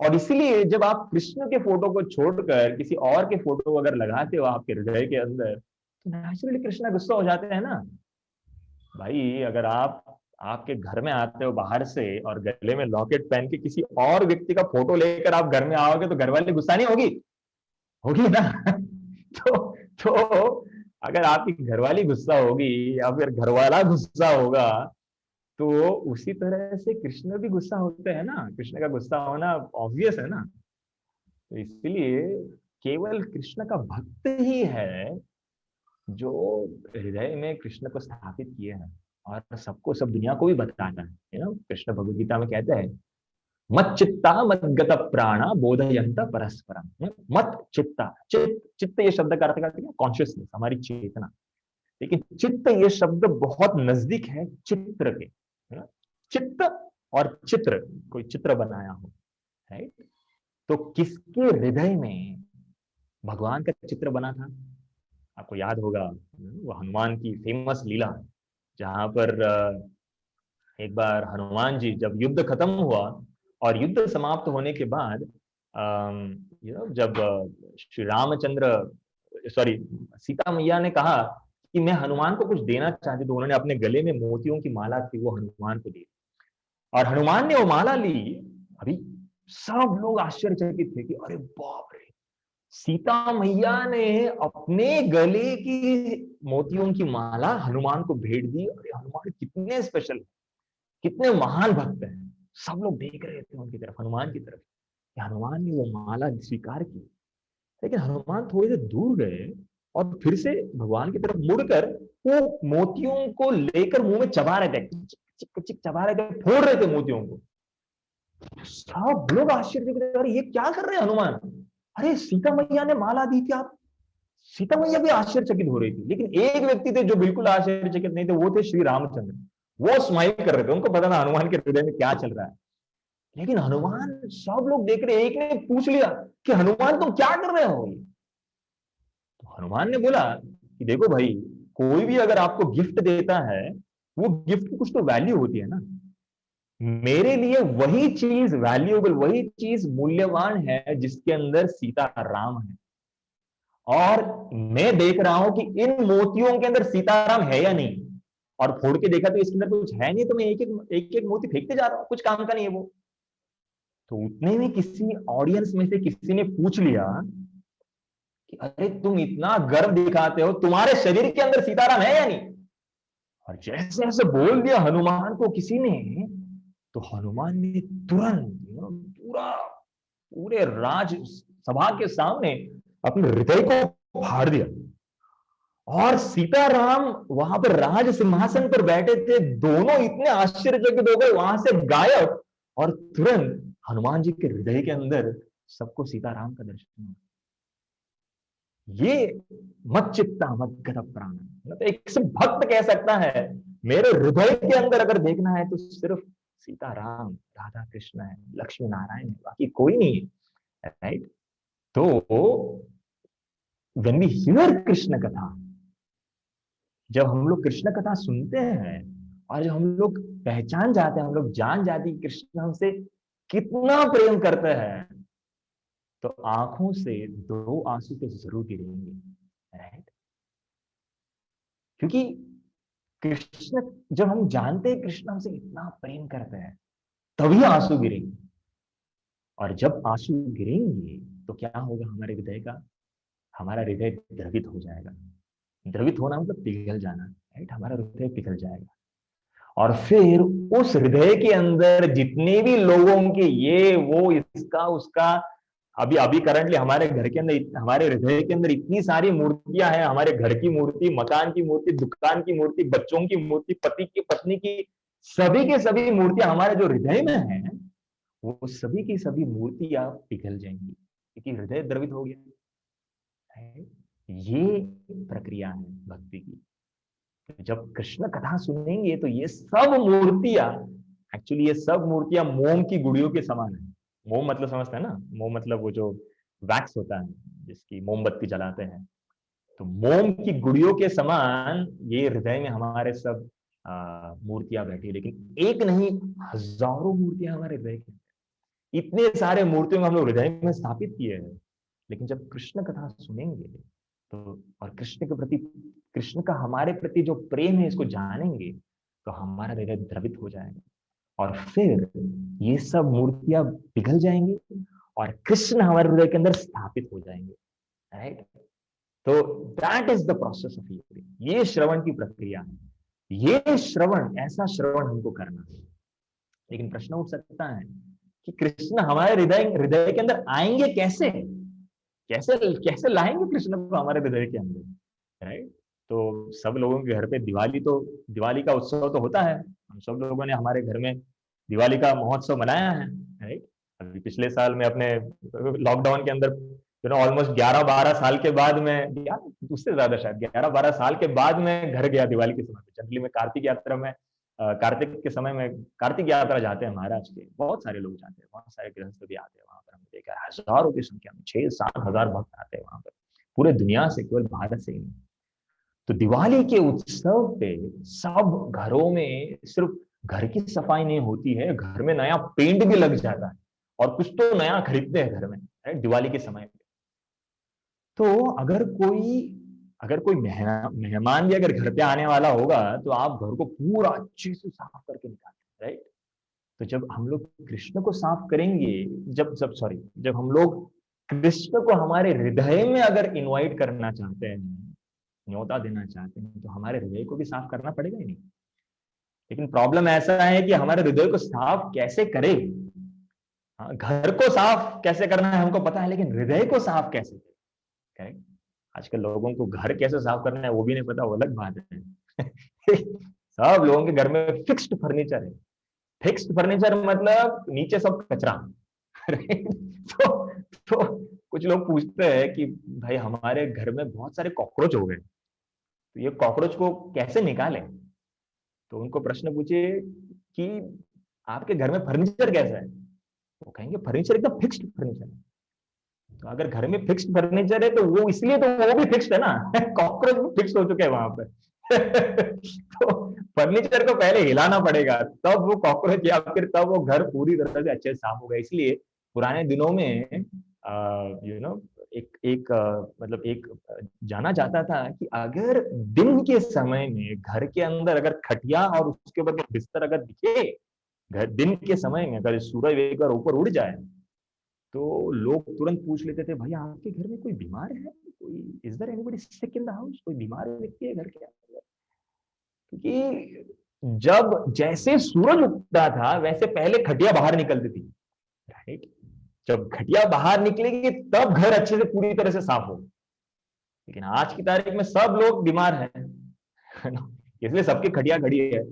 और इसीलिए जब आप कृष्ण के फोटो को छोड़कर किसी और के फोटो को अगर लगाते हो आपके हृदय के अंदर, तो नेचुरली कृष्ण गुस्सा हो जाते हैं ना। भाई अगर आप आपके घर में आते हो बाहर से और गले में लॉकेट पहन के किसी और व्यक्ति का फोटो लेकर आप घर में आओगे, तो घर वाले गुस्सा नहीं होगी? होगी ना? तो तो अगर आपकी घरवाली गुस्सा होगी या फिर घरवाला गुस्सा होगा, तो उसी तरह से कृष्ण भी गुस्सा होते हैं ना। कृष्ण का गुस्सा होना ऑब्वियस है ना। तो इसलिए केवल कृष्ण का भक्त ही है जो हृदय में कृष्ण को स्थापित किए हैं, और सबको, सब दुनिया को भी बताता है, यू नो। कृष्ण भगवद गीता में कहते हैं, मत चित्ता मत गत प्राणा बोधयंत परस्परम। मत चित्ता, चित्त, चित्त ये शब्द का अर्थ करते हैं कॉन्शियसनेस, हमारी चेतना। लेकिन चित्त ये शब्द बहुत नजदीक है चित्र के, है ना? चित्त और चित्र, कोई चित्र बनाया हो, राइट? तो किसके हृदय में भगवान का चित्र बना था? आपको याद होगा वो हनुमान की फेमस लीला, जहां पर एक बार हनुमान जी, जब युद्ध खत्म हुआ और युद्ध समाप्त होने के बाद, यू नो, जब श्री रामचंद्र, सॉरी, सीता मैया ने कहा कि मैं हनुमान को कुछ देना चाहती, तो उन्होंने अपने गले में मोतियों की माला थी, वो हनुमान को दी, और हनुमान ने वो माला ली। अभी सब लोग आश्चर्यचकित थे कि अरे बाप रे, सीता मैया ने अपने गले की मोतियों की माला हनुमान को भेंट दी। अरे हनुमान कितने स्पेशल, कितने महान भक्त हैं। सब लोग देख रहे थे उनकी तरफ, हनुमान की तरफ, कि हनुमान ने वो माला स्वीकार की। लेकिन हनुमान थोड़ी देर दूर गए और फिर से भगवान की तरफ मुड़कर वो मोतियों को लेकर मुंह में चबा रहे थे, चिक चिक चिक चबा रहे थे, फोड़ रहे थे मोतियों को। सब लोग आश्चर्य थे, अरे ये क्या कर रहे हैं हनुमान? अरे सीता मैया ने माला दी थी, आप। सीता मैया भी आश्चर्यचकित हो रही थी, लेकिन एक व्यक्ति थे जो बिल्कुल आश्चर्यचकित नहीं थे, वो थे श्री रामचंद्र। वो स्माइल कर रहे थे, उनको पता था हनुमान के हृदय में क्या चल रहा है। लेकिन हनुमान, सब लोग देख रहे, एक ने पूछ लिया कि हनुमान तुम क्या कर रहे हो? तो हनुमान ने बोला कि देखो भाई, कोई भी अगर आपको गिफ्ट देता है, वो गिफ्ट की कुछ तो वैल्यू होती है ना। मेरे लिए वही चीज वैल्यूएबल, वही चीज मूल्यवान है जिसके अंदर सीता राम है। और मैं देख रहा हूं कि इन मोतियों के अंदर सीताराम है या नहीं, और फोड़ के देखा तो इसके अंदर कुछ है नहीं, तो मैं एक एक मोती फेंकते जा रहा हूं, कुछ काम का नहीं है वो। तो उतने में किसी ऑडियंस में से किसी ने पूछ लिया कि अरे तुम इतना गर्व दिखाते हो, तुम्हारे शरीर के अंदर सीताराम है या नहीं? और जैसे जैसे बोल दिया हनुमान को किसी ने, तो हनुमान ने तुरंत, पूरा, पूरे राज सभा के सामने अपने हृदय को फाड़ दिया। और सीताराम वहां पर राज सिंहासन पर बैठे थे, दोनों इतने आश्चर्यचकित हो गए, वहां से गायब, और तुरंत हनुमान जी के हृदय के अंदर सबको सीताराम का दर्शन हुआ। ये मत चित्ता मत गत प्राण, मतलब एक सिर्फ भक्त कह सकता है, मेरे हृदय के अंदर अगर देखना है तो सिर्फ सीताराम, राधा कृष्ण है, लक्ष्मी नारायण है, बाकी कोई नहीं है, राइट? तो व्हेन वी हियर कृष्ण कथा, जब हम लोग कृष्ण कथा सुनते हैं और जब हम लोग पहचान जाते हैं, हम लोग जान जाते हैं कि कृष्ण हमसे कितना प्रेम करते हैं, तो आंखों से दो आंसू तो जरूर गिरेंगे, राइट? क्योंकि कृष्ण, जब हम जानते हैं कृष्ण हमसे इतना प्रेम करते हैं, तभी आंसू गिरेंगे। और जब आंसू गिरेंगे तो क्या होगा हमारे हृदय का? हमारा हृदय द्रवित हो जाएगा। द्रवित होना मतलब पिघल जाना, राइट? हमारा हृदय पिघल जाएगा। और फिर उस हृदय के अंदर जितने भी लोगों के ये वो इसका उसका, अभी अभी करंटली हमारे घर के अंदर, हमारे हृदय के अंदर इतनी सारी मूर्तियां हैं। हमारे घर की मूर्ति, मकान की मूर्ति, दुकान की मूर्ति, बच्चों की मूर्ति, पति की पत्नी की, सभी के सभी मूर्तियां हमारे जो हृदय में है, वो सभी की सभी मूर्तियां पिघल जाएंगी क्योंकि हृदय द्रवित हो गया है। ये प्रक्रिया है भक्ति की। जब कृष्ण कथा सुनेंगे तो ये सब मूर्तियां, एक्चुअली ये सब मूर्तियां मोम की गुड़ियों के समान है। मोम मतलब समझते हैं ना? मोम मतलब वो जो वैक्स होता है जिसकी मोमबत्ती जलाते हैं। तो मोम की गुड़ियों के समान ये हृदय में हमारे सब मूर्तियां बैठी है। लेकिन एक नहीं, हजारों मूर्तियां हमारे हृदय के, इतने सारे मूर्तियों में हम लोग हृदय में स्थापित किए हैं। लेकिन जब कृष्ण कथा सुनेंगे तो, और कृष्ण के प्रति, कृष्ण का हमारे प्रति जो प्रेम है, इसको जानेंगे, तो हमारा हृदय द्रवित हो जाएगा। और फिर ये सब मूर्तियां पिघल जाएंगी और कृष्ण हमारे हृदय के अंदर स्थापित हो जाएंगे, राइट? तो that is the process of hearing. ये श्रवण की प्रक्रिया है। ये श्रवण, ऐसा श्रवण हमको करना है। लेकिन प्रश्न उठ सकता है कि कृष्ण हमारे हृदय हृदय के अंदर आएंगे कैसे? कैसे कैसे लाएंगे कृष्ण को हमारे हृदय के अंदर, राइट? तो सब लोगों के घर पे दिवाली, तो दिवाली का उत्सव तो होता है। हम सब लोगों ने हमारे घर में दिवाली का महोत्सव मनाया है, राइट? अभी पिछले साल में अपने लॉकडाउन के अंदर, ऑलमोस्ट 11-12 साल के बाद में, उससे ज्यादा शायद 11-12 साल के बाद में घर गया दिवाली के समय पे। जनरली में कार्तिक यात्रा में, कार्तिक के समय में कार्तिक यात्रा जाते हैं महाराज के, बहुत सारे लोग जाते हैं, बहुत सारे गृहस्थ भी आते हैं वहां पर। हमने देखा है हजारों की संख्या में, 6-7 हजार भक्त आते हैं वहां पर, पूरे दुनिया से, केवल भारत से ही नहीं। तो दिवाली के उत्सव पे सब घरों में सिर्फ घर की सफाई नहीं होती है, घर में नया पेंट भी लग जाता है और कुछ तो नया खरीदते हैं घर में, राइट? दिवाली के समय पे। तो अगर कोई मेहमान भी अगर घर पे आने वाला होगा, तो आप घर को पूरा अच्छे से साफ करके निकालते हैं, राइट? तो जब हम लोग कृष्ण को साफ करेंगे, जब हम लोग कृष्ण को हमारे हृदय में अगर इनवाइट करना चाहते हैं, न्योता देना चाहते हैं, तो हमारे हृदय को भी साफ करना पड़ेगा ही नहीं। लेकिन प्रॉब्लम ऐसा है कि हमारे हृदय को साफ कैसे करें? हाँ, घर को साफ कैसे करना है हमको पता है, लेकिन हृदय को साफ कैसे करें? आजकल लोगों को घर कैसे साफ करना है वो भी नहीं पता, वो अलग बात है। सब लोगों के घर में फिक्स्ड फर्नीचर है। फिक्स्ड फर्नीचर मतलब नीचे सब कचरा। तो कुछ लोग पूछते हैं कि भाई हमारे घर में बहुत सारे कॉकरोच हो गए, तो ये कॉकरोच को कैसे निकालें? तो उनको प्रश्न पूछे कि आपके घर में फर्नीचर कैसा है? वो कहेंगे फर्नीचर एकदम फिक्स्ड फर्नीचर है। तो अगर घर में फिक्स्ड फर्नीचर है तो वो इसलिए तो वो भी फिक्स्ड है ना। कॉकरोच भी फिक्स हो चुके हैं वहां पर। तो फर्नीचर को पहले हिलाना पड़ेगा, तब वो कॉकरोच या फिर तब वो घर पूरी तरह से अच्छे से साफ होगा। इसलिए पुराने दिनों में यू नो एक एक मतलब एक जाना जाता था कि अगर दिन के समय में घर के अंदर अगर खटिया और उसके ऊपर बिस्तर अगर दिखे, घर दिन के समय में अगर सूरज एक बार ऊपर उड़ जाए, तो लोग तुरंत पूछ लेते थे, भैया आपके घर में कोई बीमार है? कोई, is there anybody sick in the house? कोई बीमार व्यक्ति है घर के अंदर? क्योंकि जब जैसे सूरज उगता था वैसे पहले खटिया बाहर निकलती थी, राइट? जब खटिया बाहर निकलेगी तब घर अच्छे से पूरी तरह से साफ होगा। लेकिन आज की तारीख में सब लोग बीमार हैं, है ना? इसलिए सबकी खटिया खड़ी है।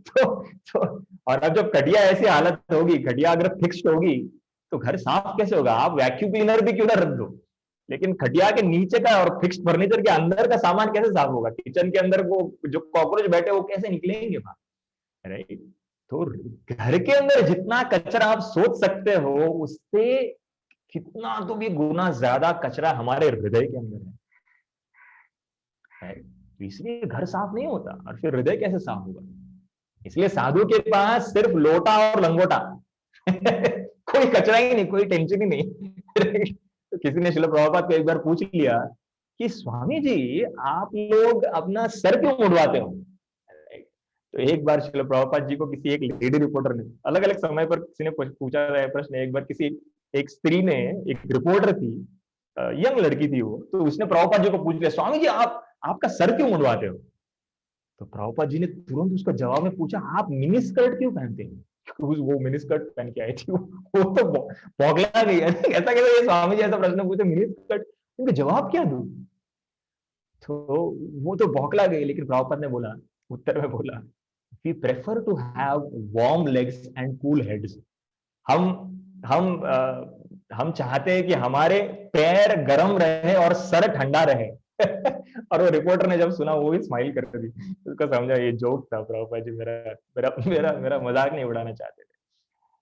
तो और अब जब खटिया ऐसी हालत होगी, खटिया अगर फिक्स्ड होगी, तो घर साफ कैसे होगा? आप वैक्यूम क्लीनर भी क्यों ना रख दो, लेकिन खटिया के नीचे का और फिक्स्ड फर्नीचर के अंदर का सामान कैसे साफ होगा? किचन के अंदर वो जो कॉकरोच बैठे वो कैसे निकलेंगे बाहर, राइट? तो घर के अंदर जितना कचरा आप सोच सकते हो, उससे कितना तो भी गुना ज्यादा कचरा हमारे हृदय के अंदर है। तो इसलिए घर साफ नहीं होता, और फिर हृदय कैसे साफ होगा? इसलिए साधु के पास सिर्फ लोटा और लंगोटा कोई कचरा ही नहीं, कोई टेंशन ही नहीं। तो किसी ने श्रील प्रभुपाद को एक बार पूछ लिया कि स्वामी जी आप लोग अपना सर क्यों मुड़वाते हो? तो एक बार श्रील प्रभुपाद जी को किसी एक लेडी रिपोर्टर ने, अलग अलग समय पर किसी ने पूछा है प्रश्न, एक बार किसी एक स्त्री ने, एक रिपोर्टर थी, यंग लड़की थी वो, तो उसने प्रभुपाद जी को पूछ लिया स्वामी जी आप आपका सर क्यों मुड़वाते हो? तो प्रभुपाद जी ने तुरंत उसका जवाब में पूछा आप मिनी स्कर्ट क्यों पहनते हैं? वो मिनी स्कर्ट पहन के आई थी, वो तो बौखला गई, ऐसा कैसे ये स्वामी जी ऐसा प्रश्न पूछे मिनी स्कर्ट, उनका जवाब क्या दूं? तो वो तो बौखला गई, लेकिन प्रभुपाद ने बोला, उत्तर में बोला, we prefer to have warm legs and cool heads. हम हम हम चाहते हैं कि हमारे पैर गर्म रहे और सर ठंडा रहे। और वो रिपोर्टर ने जब सुना वो भी स्माइल कर दी, उसको समझा ये जोक था, प्रभुपाद जी मेरा मेरा मेरा मेरा मजाक नहीं उड़ाना चाहते थे।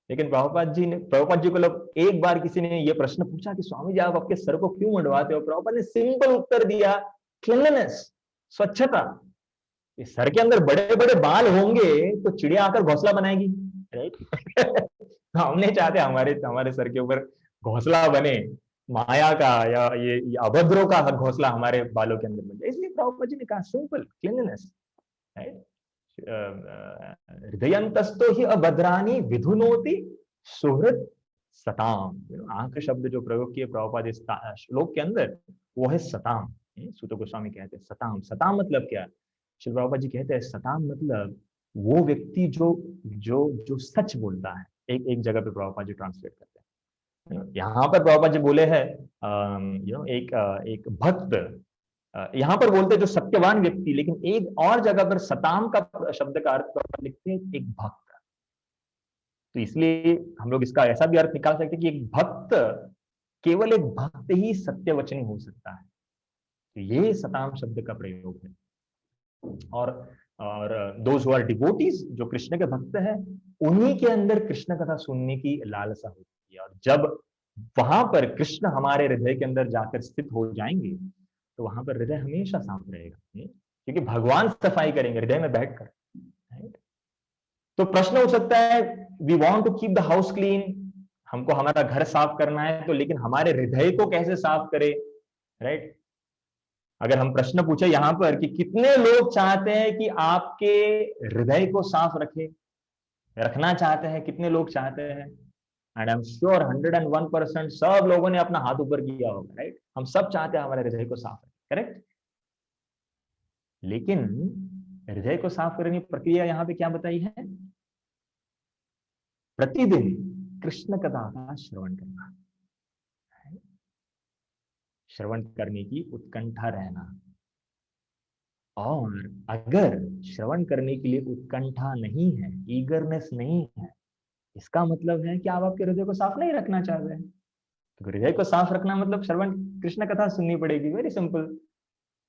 लेकिन प्रभुपाद जी को लोग एक बार किसी ने ये प्रश्न पूछा कि स्वामी जी आप आपके सर को क्यों मुंडवाते हो? प्रभुपाद ने सिंपल उत्तर दिया, क्लीनलीनेस, स्वच्छता। इस सर के अंदर बड़े बड़े बाल होंगे तो चिड़िया आकर घोंसला बनाएगी, राइट? हम नहीं चाहते हमारे हमारे सर के ऊपर घोंसला बने, माया का या ये अभद्रों का घोंसला हमारे बालों के अंदर बन जाए। इसलिए प्रभुपाद जी ने कहा सिंपल क्लीनलीनेस, राइट? हृदयंतस्तो ही अभद्रानी विधुनोति सुहृद सताम। आंख शब्द जो प्रयोग किए प्रभुपाद इस श्लोक के अंदर, वो है सताम। सूत गोस्वामी कहते हैं सताम। सताम मतलब क्या? श्री प्रभुपाद जी कहते हैं सताम मतलब वो व्यक्ति जो जो जो सच बोलता है। एक जगह पे प्रभुपाद जी ट्रांसलेट करते हैं, यहाँ पर प्रभुपाद जी बोले हैं एक भक्त, यहाँ पर बोलते हैं जो सत्यवान व्यक्ति, लेकिन एक और जगह पर सताम का शब्द का अर्थ लिखते हैं एक भक्त। तो इसलिए हम लोग इसका ऐसा भी अर्थ निकाल सकते हैं कि एक भक्त, केवल एक भक्त ही सत्यवचनी हो सकता है। तो ये सताम शब्द का प्रयोग है। और दोज हु आर डिवोटीज, जो कृष्ण के भक्त हैं, उन्हीं के अंदर कृष्ण कथा सुनने की लालसा होती है। और जब वहां पर कृष्ण हमारे हृदय के अंदर जाकर स्थित हो जाएंगे तो वहां पर हृदय हमेशा साफ रहेगा, क्योंकि भगवान सफाई करेंगे हृदय में बैठकर, राइट? तो प्रश्न हो सकता है, we want to keep the house clean, हमको हमारा घर साफ करना है, तो लेकिन हमारे हृदय को कैसे साफ करें, राइट? अगर हम प्रश्न पूछे यहां पर कि कितने लोग चाहते हैं कि आपके हृदय को साफ रखना चाहते हैं, कितने लोग चाहते हैं? एंड आई एम श्योर 101% सब लोगों ने अपना हाथ ऊपर किया होगा, राइट? हम सब चाहते हैं हमारे हृदय को साफ रखें, करेक्ट? लेकिन हृदय को साफ करने की प्रक्रिया यहां पे क्या बताई है? प्रतिदिन कृष्ण कथा का श्रवण करना, श्रवण करने की उत्कंठा रहना। और अगर श्रवण करने के लिए उत्कंठा नहीं है, ईगरनेस नहीं है, इसका मतलब है कि आप आपके हृदय को साफ नहीं रखना चाह रहे हैं। तो हृदय को साफ रखना मतलब श्रवण कृष्ण कथा सुननी पड़ेगी, वेरी सिंपल।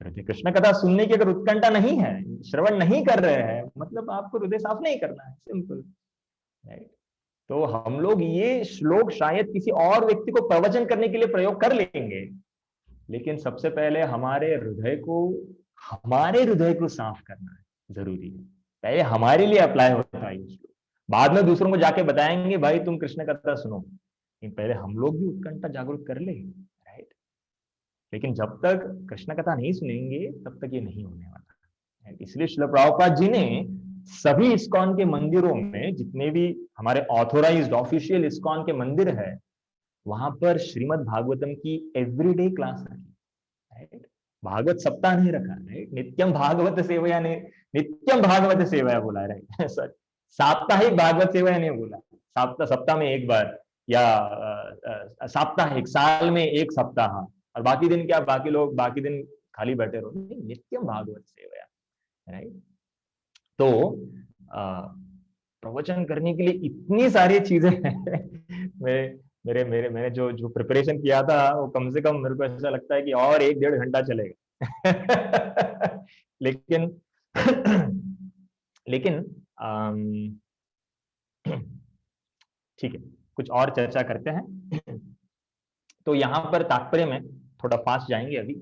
हृदय कृष्ण कथा सुनने की अगर उत्कंठा नहीं है, श्रवण नहीं कर रहे हैं, मतलब आपको हृदय साफ नहीं करना है, सिंपल, राइट? तो हम लोग ये श्लोक शायद किसी और व्यक्ति को प्रवचन करने के लिए प्रयोग कर लेंगे, लेकिन सबसे पहले हमारे हृदय को साफ करना है, जरूरी है। पहले हमारे लिए अप्लाई होता है ये श्लोक, बाद में दूसरों को जाके बताएंगे भाई तुम कृष्ण कथा सुनो, लेकिन पहले हम लोग भी उत्कंठा जागरूक कर ले, राइट? लेकिन जब तक कृष्ण कथा नहीं सुनेंगे तब तक ये नहीं होने वाला। इसलिए श्रील प्रभुपाद जी ने सभी इस्कॉन के मंदिरों में, जितने भी हमारे ऑथोराइज्ड ऑफिशियल इस्कॉन के मंदिर है, वहां पर श्रीमद् भागवतम की एवरीडे क्लास रखी, राइट? भागवत सप्ताह नहीं रखा, राइट? नित्यम भागवत सेवया ने, नित्यम भागवत सेवया बोला, राइट? सर साप्ताहिक भागवत सेवया नहीं बोला, सप्ताह में एक बार, या साप्ताहिक, साल में एक सप्ताह, और बाकी दिन क्या, बाकी लोग बाकी दिन खाली बैठे रहो, नहीं, नित्यम भागवत सेवया, राइट? तो प्रवचन करने के लिए इतनी सारी चीजें हैं। मैंने जो प्रिपरेशन किया था वो कम से कम मेरे को ऐसा लगता है कि और 1-1.5 घंटा चलेगा। लेकिन लेकिन ठीक है, कुछ और चर्चा करते हैं। तो यहाँ पर तात्पर्य में थोड़ा फास्ट जाएंगे अभी।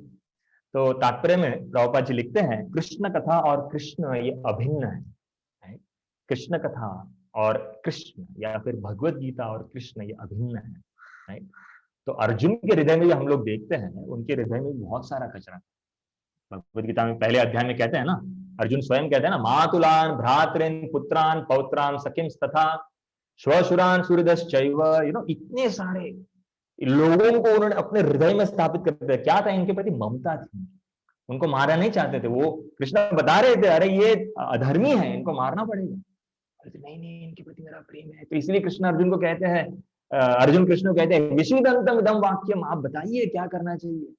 तो तात्पर्य में प्रभुपाद जी लिखते हैं, कृष्ण कथा और कृष्ण ये अभिन्न है। right? कृष्ण कथा और कृष्ण या फिर भगवत गीता और कृष्ण ये अभिन्न है। right? तो अर्जुन के हृदय में हम लोग देखते हैं, उनके हृदय में बहुत सारा कचरा। भगवत गीता में पहले अध्याय में कहते हैं ना, अर्जुन स्वयं कहते हैं ना, मातुलान भ्रातृन पुत्रान पौत्रान सखिम तथा श्वशुरान सूर्यदश्चैव, इतने सारे लोगों को उन्होंने अपने हृदय में स्थापित कर दिया। क्या था? इनके प्रति ममता थी, उनको मारना नहीं चाहते थे। वो कृष्ण बता रहे थे, अरे ये अधर्मी है, इनको मारना पड़ेगा। नहीं नहीं, इनके प्रति मेरा प्रेम है। तो इसलिए कृष्ण अर्जुन को कहते हैं, अर्जुन कृष्ण को कहते हैं, विषीदंतम इदं वाक्यम, आप बताइए क्या करना चाहिए।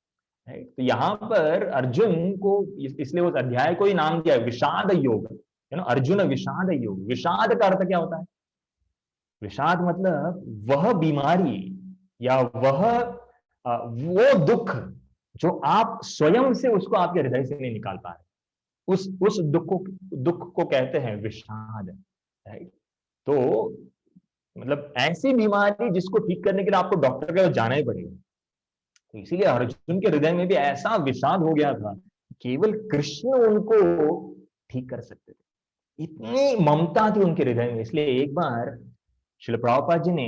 तो यहाँ पर अर्जुन को इसलिए उस अध्याय को ही नाम दिया विषाद योग, अर्जुन विषाद योग। विषाद का अर्थ क्या होता है? विषाद मतलब वह बीमारी या वो दुख जो आप स्वयं से उसको आपके हृदय से नहीं निकाल पा रहे, उस दुख को कहते हैं विषाद। राइट? तो मतलब ऐसी बीमारी जिसको ठीक करने के लिए आपको डॉक्टर के पास जाना ही पड़ेगा। तो इसीलिए अर्जुन के हृदय में भी ऐसा विषाद हो गया था, केवल कृष्ण उनको ठीक कर सकते थे, इतनी ममता थी उनके हृदय में। इसलिए एक बार श्रील प्रभुपाद जी ने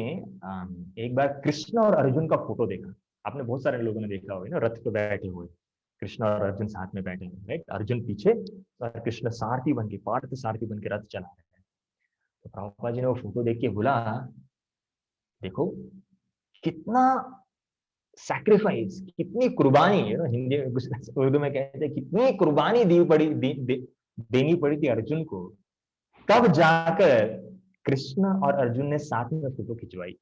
एक बार कृष्ण और अर्जुन का फोटो देखा। आपने बहुत सारे लोगों ने देखा होगा ना, रथ पे बैठे हुए कृष्ण और अर्जुन साथ में बैठे हुए, राइट? अर्जुन पीछे और कृष्ण सारथी बन के, पार्थ सारथी बन के रथ चला रहे हैं। तो प्रभुपाद जी ने वो फोटो देख के बोला, देखो कितना सैक्रिफाइस, कितनी कुर्बानी, हिंदी में उर्दू में कहते हैं, कितनी कुर्बानी देनी पड़ी थी अर्जुन को, तब जाकर कृष्ण और अर्जुन ने साथ में फोटो खिंचवाई।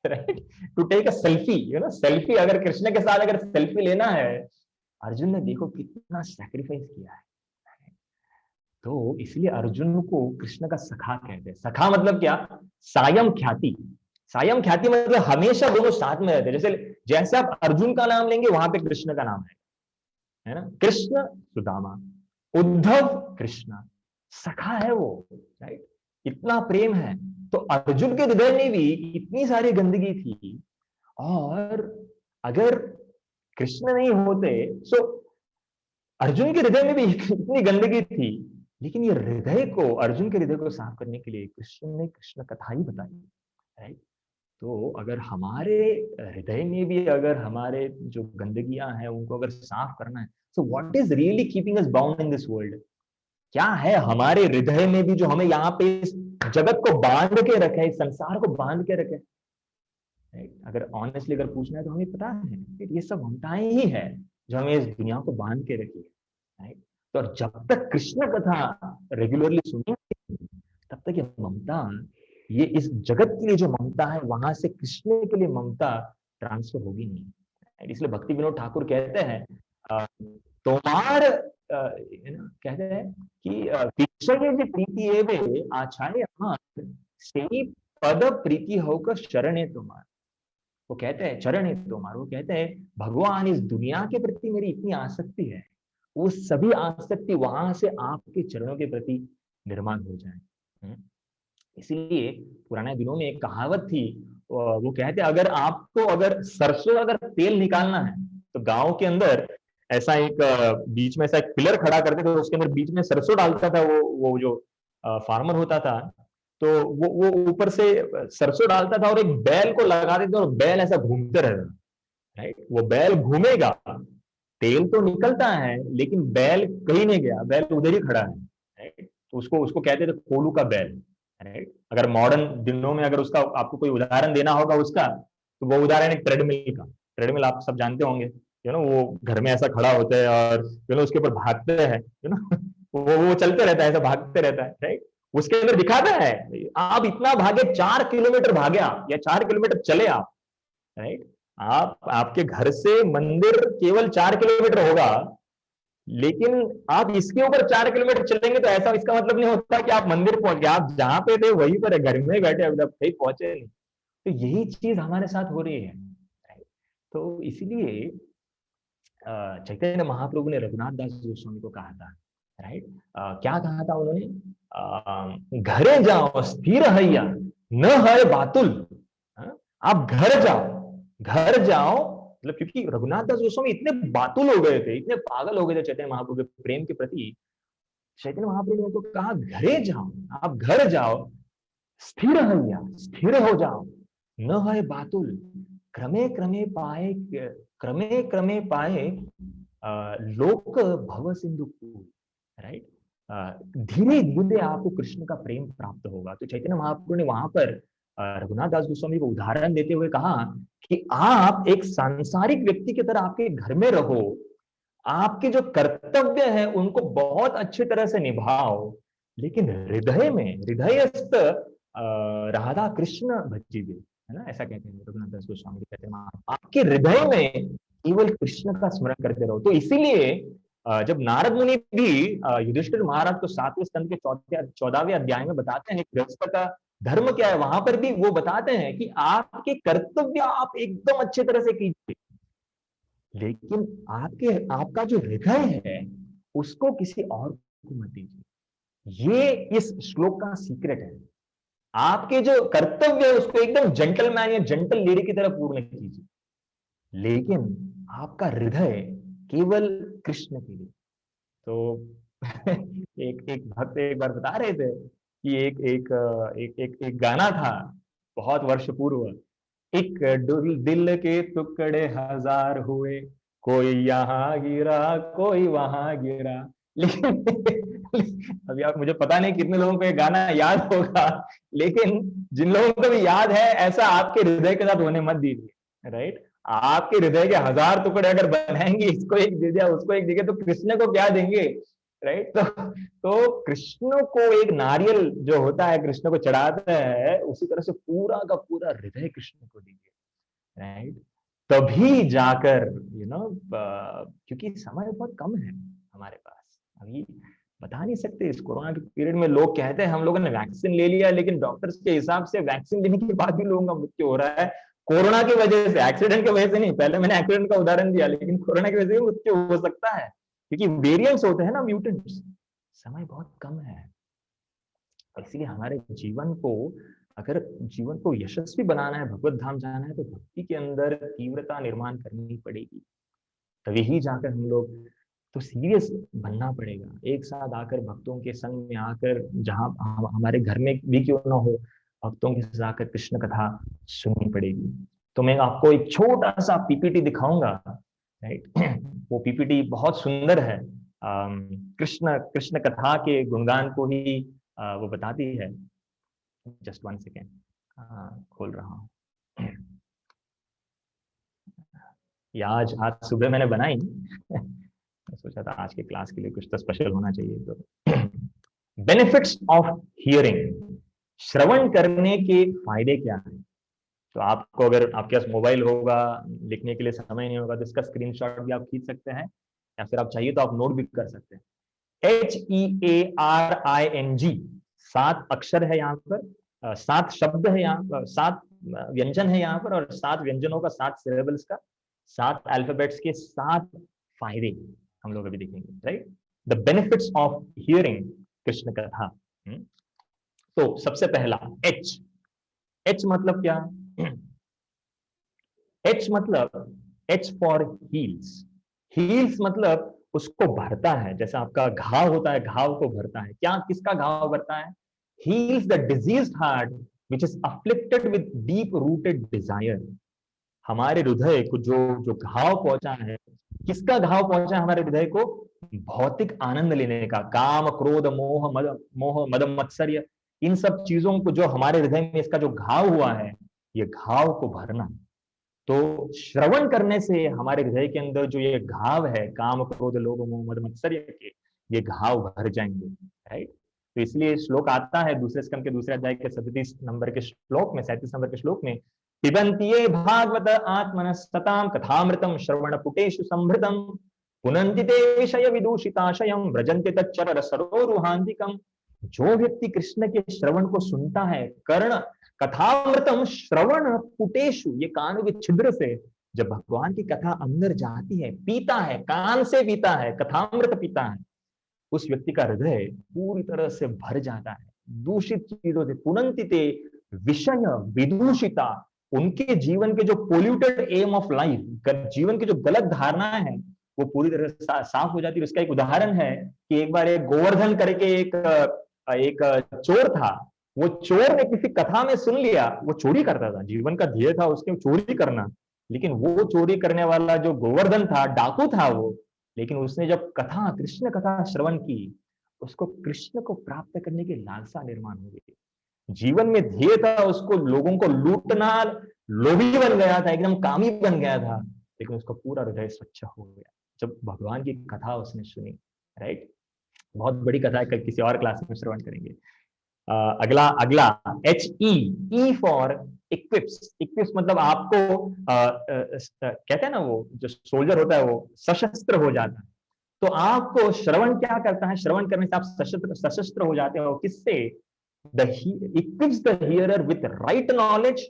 Right? To take a selfie, selfie अगर कृष्ण के साथ अगर सेल्फी लेना है, अर्जुन ने देखो कितना सैक्रिफाइस किया है। तो इसलिए अर्जुन को कृष्ण का सखा कहते हैं। सखा मतलब क्या? सायम ख्याति। सायम ख्याति मतलब हमेशा दोनों साथ में रहते हैं। जैसे आप अर्जुन का नाम लेंगे वहां पे कृष्ण का नाम है ना? कृष्ण सुदामा, उद्धव कृष्ण, सखा है वो। राइट? इतना प्रेम है। तो अर्जुन के हृदय में भी इतनी सारी गंदगी थी, और अगर कृष्ण नहीं होते सो अर्जुन के हृदय में भी इतनी गंदगी थी, लेकिन ये हृदय को, अर्जुन के हृदय को साफ करने के लिए कृष्ण ने कृष्ण कथा ही बताई। राइट? तो अगर हमारे हृदय में भी अगर हमारे जो गंदगियां हैं उनको अगर साफ करना है, so what is really keeping us bound in this world? क्या है हमारे हृदय में भी जो हमें यहाँ पे इस जगत को बांध के रखे, इस संसार को बांध के रखे? अगर ऑनेस्टली अगर पूछना है तो हमें पता है ये सब ममताएं ही है जो हमें इस दुनिया को बांध के रखी है। तो जब तक कृष्ण कथा रेगुलरली सुनेंगे तब तक ये ममता, ये इस जगत के लिए जो ममता है वहां से कृष्ण के लिए ममता ट्रांसफर होगी नहीं। इसलिए भक्ति विनोद ठाकुर कहते हैं, तोमार कहते हैं कि विषय प्रीति एवे आछाए अमार, सेई पद प्रीति होकर शरणे तुम्हार। वो कहते हैं चरण तुम्हार, वो कहते हैं भगवान इस दुनिया के प्रति मेरी इतनी आसक्ति है, वो सभी आसक्ति वहां से आपके चरणों के प्रति निर्माण हो जाए। इसीलिए पुराने दिनों में एक कहावत थी, वो कहते हैं अगर आपको अगर सरसों अगर तेल निकालना है तो गांव के अंदर ऐसा एक बीच में ऐसा एक पिलर खड़ा करते थे, उसके अंदर बीच में सरसों डालता था वो जो फार्मर होता था, तो वो ऊपर से सरसों डालता था और एक बैल को लगा देते और बैल ऐसा घूमते रहता। राइट? वो बैल घूमेगा, तेल तो निकलता है लेकिन बैल कहीं नहीं गया, बैल उधर ही खड़ा है। राइट? उसको कहते थे कोलू का बैल। राइट? अगर मॉडर्न दिनों में अगर उसका आपको कोई उदाहरण देना होगा उसका, तो वो उदाहरण एक ट्रेडमिल का। ट्रेडमिल आप सब जानते होंगे, वो घर में ऐसा खड़ा होता है और उसके ऊपर भागते हैं, वो चलते रहता है, ऐसा भागते रहता है। राइट? उसके अंदर दिखाता है आप इतना भागे, 4 किलोमीटर भागे आप या 4 किलोमीटर चले आप। राइट? आपके घर से मंदिर केवल 4 किलोमीटर होगा, लेकिन आप इसके ऊपर 4 किलोमीटर चलेंगे तो ऐसा इसका मतलब नहीं होता कि आप मंदिर पहुंच गए। आप जहां पे थे वहीं पर घर में बैठे, अब कहीं पहुंचे नहीं। तो यही चीज हमारे साथ हो रही है। तो इसीलिए चैतन्य महाप्रभु ने रघुनाथ दास गोस्वामी को कहा था, राइट? क्या कहा था उन्होंने? घरे जाओ स्थिर हैया न है बातुल। आप घर जाओ, मतलब क्योंकि रघुनाथ दास गोस्वामी इतने बातुल हो गए थे, इतने पागल हो गए थे चैतन्य महाप्रभु के प्रेम के प्रति। चैतन्य महाप्रभु ने उनको कहा घरे जाओ, आप घर जाओ, स्थिर हैया, स्थिर हो जाओ, न है बातुल, क्रमे क्रमे पाए, क्रमे क्रमे पाए लोक भव सिंधु, राइट। धीरे धीरे आपको कृष्ण का प्रेम प्राप्त होगा। तो चैतन्य महाप्रभु ने वहां पर रघुनाथ दास गोस्वामी को उदाहरण देते हुए कहा कि आप एक सांसारिक व्यक्ति की तरह आपके घर में रहो, आपके जो कर्तव्य है उनको बहुत अच्छी तरह से निभाओ, लेकिन हृदय में हृदयस्थ राधा कृष्ण भजिबे, है ना, ऐसा कहते हैं रघुनाथ दास गोस्वामी कहते हैं आपके हृदय में केवल कृष्ण का स्मरण करते रहो। तो इसीलिए जब नारद मुनि भी युधिष्ठिर महाराज को 7वें स्कंद के 14वें अध्याय में बताते हैं गृहस्थ का धर्म क्या है, वहां पर भी वो बताते हैं कि आपके कर्तव्य आप एकदम अच्छे तरह से कीजिए, लेकिन आपका जो हृदय है उसको किसी और को मत दीजिए। ये इस श्लोक का सीक्रेट है। आपके जो कर्तव्य है उसको एकदम जेंटलमैन या जेंटल लेडी की तरह पूर्ण कीजिए, लेकिन आपका हृदय केवल कृष्ण के लिए। तो एक भक्त एक बार बता रहे थे कि एक गाना था बहुत वर्ष पूर्व, एक दिल के टुकड़े हजार हुए, कोई यहाँ गिरा कोई वहां गिरा, लेकिन अभी आप, मुझे पता नहीं कितने लोगों को ये गाना याद होगा, लेकिन जिन लोगों को भी याद है ऐसा आपके हृदय के साथ होने मत दीजिए, राइट। आपके हृदय के 1000 टुकड़े अगर बनाएंगे, इसको एक दे दिया उसको एक देंगे, तो कृष्ण को क्या देंगे, राइट। तो कृष्ण को एक नारियल जो होता है कृष्ण को चढ़ाता है, उसी तरह से पूरा का पूरा हृदय कृष्ण को दीजिए, राइट। तभी जाकर क्योंकि समय बहुत कम है हमारे पास अभी, बता नहीं सकते। इस कोरोना के पीरियड में लोग कहते हैं हम लोगों ने वैक्सीन ले लिया, लेकिन डॉक्टर्स के हिसाब से वैक्सीन लेने के बाद भी लोगों का मृत्यु हो रहा है कोरोना की वजह से, एक्सीडेंट की वजह से नहीं। पहले मैंने एक्सीडेंट का उदाहरण दिया, लेकिन कोरोना की वजह से मृत्यु हो सकता है, क्योंकि वेरिएंट्स होते हैं ना, म्यूटेंट्स। समय बहुत कम है, इसलिए हमारे जीवन को, अगर जीवन को यशस्वी बनाना है, भगवत धाम जाना है, तो भक्ति के अंदर तीव्रता निर्माण करनी पड़ेगी। तभी ही जाकर हम लोग, तो सीरियस बनना पड़ेगा, एक साथ आकर भक्तों के संग में आकर, जहां हमारे घर में भी क्यों ना हो, भक्तों के साथ आकर कृष्ण कथा सुननी पड़ेगी। तो मैं आपको एक छोटा सा पीपीटी दिखाऊंगा, राइट। वो पीपीटी बहुत सुंदर है, कृष्ण कृष्ण कथा के गुणगान को ही वो बताती है। जस्ट 1 सेकेंड, खोल रहा हूँ। या आज सुबह मैंने बनाई मैं सोचा था आज के क्लास के लिए कुछ तो स्पेशल होना चाहिए। तो बेनिफिट्स ऑफ हियरिंग, श्रवण करने के फायदे क्या हैं। तो आपको, अगर आपके पास मोबाइल होगा, लिखने के लिए समय नहीं होगा, तो इसका स्क्रीनशॉट भी आप खींच सकते हैं, या फिर आप चाहिए तो आप नोट भी कर सकते हैं। HEARING 7 अक्षर है यहाँ पर, 7 शब्द है यहाँ पर, 7 व्यंजन है यहाँ पर, और 7 व्यंजनों का 7 सिलेबल्स का 7 अल्फाबेट्स के 7 फायदे हम लोग अभी देखेंगे, right. The benefits of hearing Krishna कथा। तो सबसे पहला H मतलब क्या, H मतलब H फॉर हील्स। हील्स मतलब उसको भरता है, जैसे आपका घाव होता है, घाव को भरता है। क्या, किसका घाव भरता है, heals the diseased heart which is afflicted with deep rooted desire. हमारे हृदय को जो जो घाव पहुंचा है, किसका घाव पहुंचा है हमारे हृदय को, भौतिक आनंद लेने का, काम क्रोध मोह मद मत्सर्य, इन सब चीजों को जो हमारे हृदय में इसका जो घाव हुआ है, ये घाव को भरना। तो श्रवण करने से हमारे हृदय के अंदर जो ये घाव है, काम क्रोध लोभ मोह मद मत्सर्य के, ये घाव भर जाएंगे, राइट। तो इसलिए श्लोक आता है दूसरे स्कंद के दूसरे अध्याय के 37 नंबर के श्लोक में, 37 नंबर के श्लोक में, पिबन्ति भागवत आत्मनस्ततां कथामृतम श्रवण पुटेषु संभृतम पुनन्ति ते विषय विदूषिताशयं व्रजन्ति तच्चर सरोरुहान्तिकम। जो व्यक्ति कृष्ण के श्रवण को सुनता है, कर्ण कथामृतम श्रवण पुटेषु, ये कानों के छिद्र से जब भगवान की कथा अंदर जाती है, पीता है, कान से पीता है, कथामृत पीता है, उस व्यक्ति का हृदय पूरी तरह से भर जाता है दूषित चीजों से। पुनन्ति ते विषय विदूषिता, उनके जीवन के जो पोल्यूटेड एम ऑफ लाइफ, जीवन की जो गलत धारणाएं हैं, वो पूरी तरह से साफ हो जाती है। उसका एक उदाहरण है कि एक बार एक गोवर्धन करके एक चोर था। वो चोर ने किसी कथा में सुन लिया, वो चोरी करता था, जीवन का ध्येय था उसके चोरी करना, लेकिन वो चोरी करने वाला जो गोवर्धन था, डाकू था वो, लेकिन उसने जब कथा, कृष्ण कथा श्रवण की, उसको कृष्ण को प्राप्त करने की लालसा निर्माण हो गई। जीवन में ध्येय था उसको लोगों को लूटना, लोभी बन गया था, एकदम कामी बन गया था, लेकिन उसका पूरा हृदय स्वच्छ हो गया जब भगवान की कथा उसने सुनी। राइट, बहुत बड़ी कथा है, कल किसी और क्लास में श्रवण करेंगे। अगला अगला HE फॉर इक्विप्स। इक्विप्स मतलब आपको कहते हैं ना, वो जो सोल्जर होता है वो सशस्त्र हो जाता है। तो आपको श्रवण क्या करता है, श्रवण करने से आप सशस्त्र हो जाते हो। किससे? equips the hearer with right knowledge,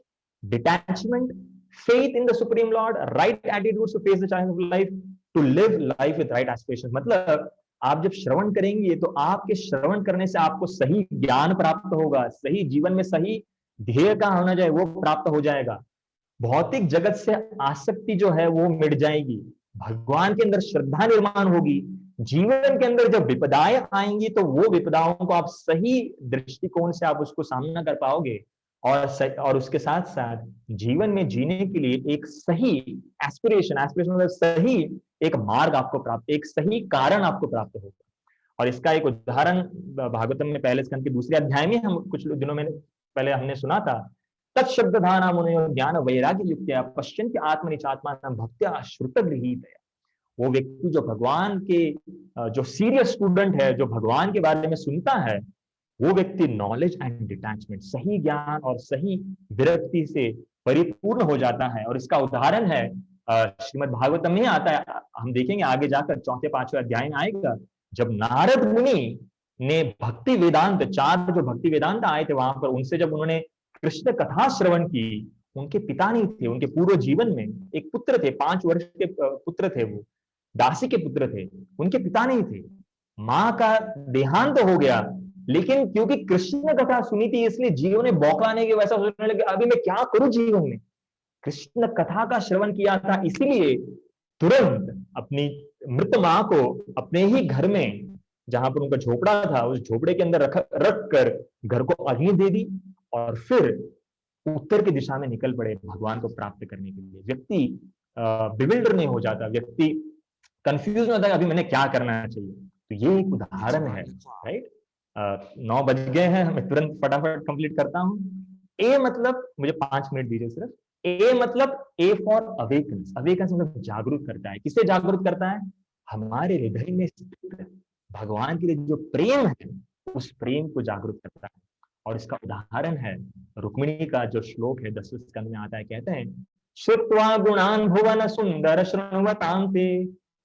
detachment, faith in the supreme lord, right attitudes to face the challenge of life, to live life with right aspirations। मतलब आप जब श्रवण करेंगे तो आपके श्रवण करने से आपको सही ज्ञान प्राप्त होगा, सही जीवन में सही ध्येय का होना चाहिए वो प्राप्त हो जाएगा, भौतिक जगत से आसक्ति जो है वो मिट जाएगी, भगवान के अंदर श्रद्धा निर्माण होगी, जीवन के अंदर जब विपदाएं आएंगी तो वो विपदाओं को आप सही दृष्टिकोण से आप उसको सामना कर पाओगे, और उसके साथ साथ जीवन में जीने के लिए एक सही एस्पिरेशन मतलब सही एक मार्ग आपको प्राप्त, एक सही कारण आपको प्राप्त होगा। और इसका एक उदाहरण भागवतम में पहले स्कंद के दूसरे अध्याय में हम कुछ दिनों में पहले हमने सुना था। तत्शब्दधाना मुनयो ज्ञान वैराग्य युक्त्या पश्यन्ति आत्मनिचात्मानं भक्त्या श्रुतगृहीतया। वो व्यक्ति जो भगवान के जो सीरियस स्टूडेंट है, जो भगवान के बारे में सुनता है, वो व्यक्ति नॉलेज एंड डिटैचमेंट, सही ज्ञान और सही विरक्ति से परिपूर्ण हो जाता है। और इसका उदाहरण है श्रीमद् भागवतम में आता है, हम देखेंगे आगे जाकर 4-5वें अध्याय में आएगा, जब नारद मुनि ने भक्ति वेदांत, 4 जो भक्ति वेदांत आए थे वहां पर, उनसे जब उन्होंने कृष्ण कथा श्रवण की, उनके पिता नहीं थे, उनके पूर्व जीवन में एक पुत्र थे, 5 वर्ष के पुत्र थे, वो दासी के पुत्र थे, उनके पिता नहीं थे, माँ का देहांत हो गया, लेकिन क्योंकि कृष्ण कथा सुनी थी इसलिए जीवन में बौखलाने के वैसा सोचने लगे, अभी मैं क्या करूं जीवन में। कृष्ण कथा का श्रवण किया था, इसीलिए तुरंत अपनी मृत माँ को अपने ही घर में, जहां पर उनका झोपड़ा था, उस झोपड़े के अंदर रख कर घर को अग्नि दे दी, और फिर उत्तर की दिशा में निकल पड़े भगवान को प्राप्त करने के लिए। व्यक्ति बिविल्डर नहीं हो जाता, व्यक्ति कंफ्यूज नहीं होता है अभी मैंने क्या करना चाहिए। तो ये एक उदाहरण है। राइट, 9 बज गए हैं, मैं तुरंत फटाफट कंप्लीट करता हूं। ए मतलब, मुझे 5 मिनट दीजिए सिर्फ। ए मतलब ए फॉर अवेकन्स। अवेकन्स मतलब जागरूक करता है। किसे जागरूक करता है? हमारे हृदय में स्थित भगवान के लिए जो प्रेम है, उस प्रेम को जागरूक करता है। और इसका उदाहरण है रुक्मिणी का जो श्लोक है 10वें स्कंद में आता है, कहते हैं श्रुत्वा गुणान् भुवन सुंदर शृण्वतान्ते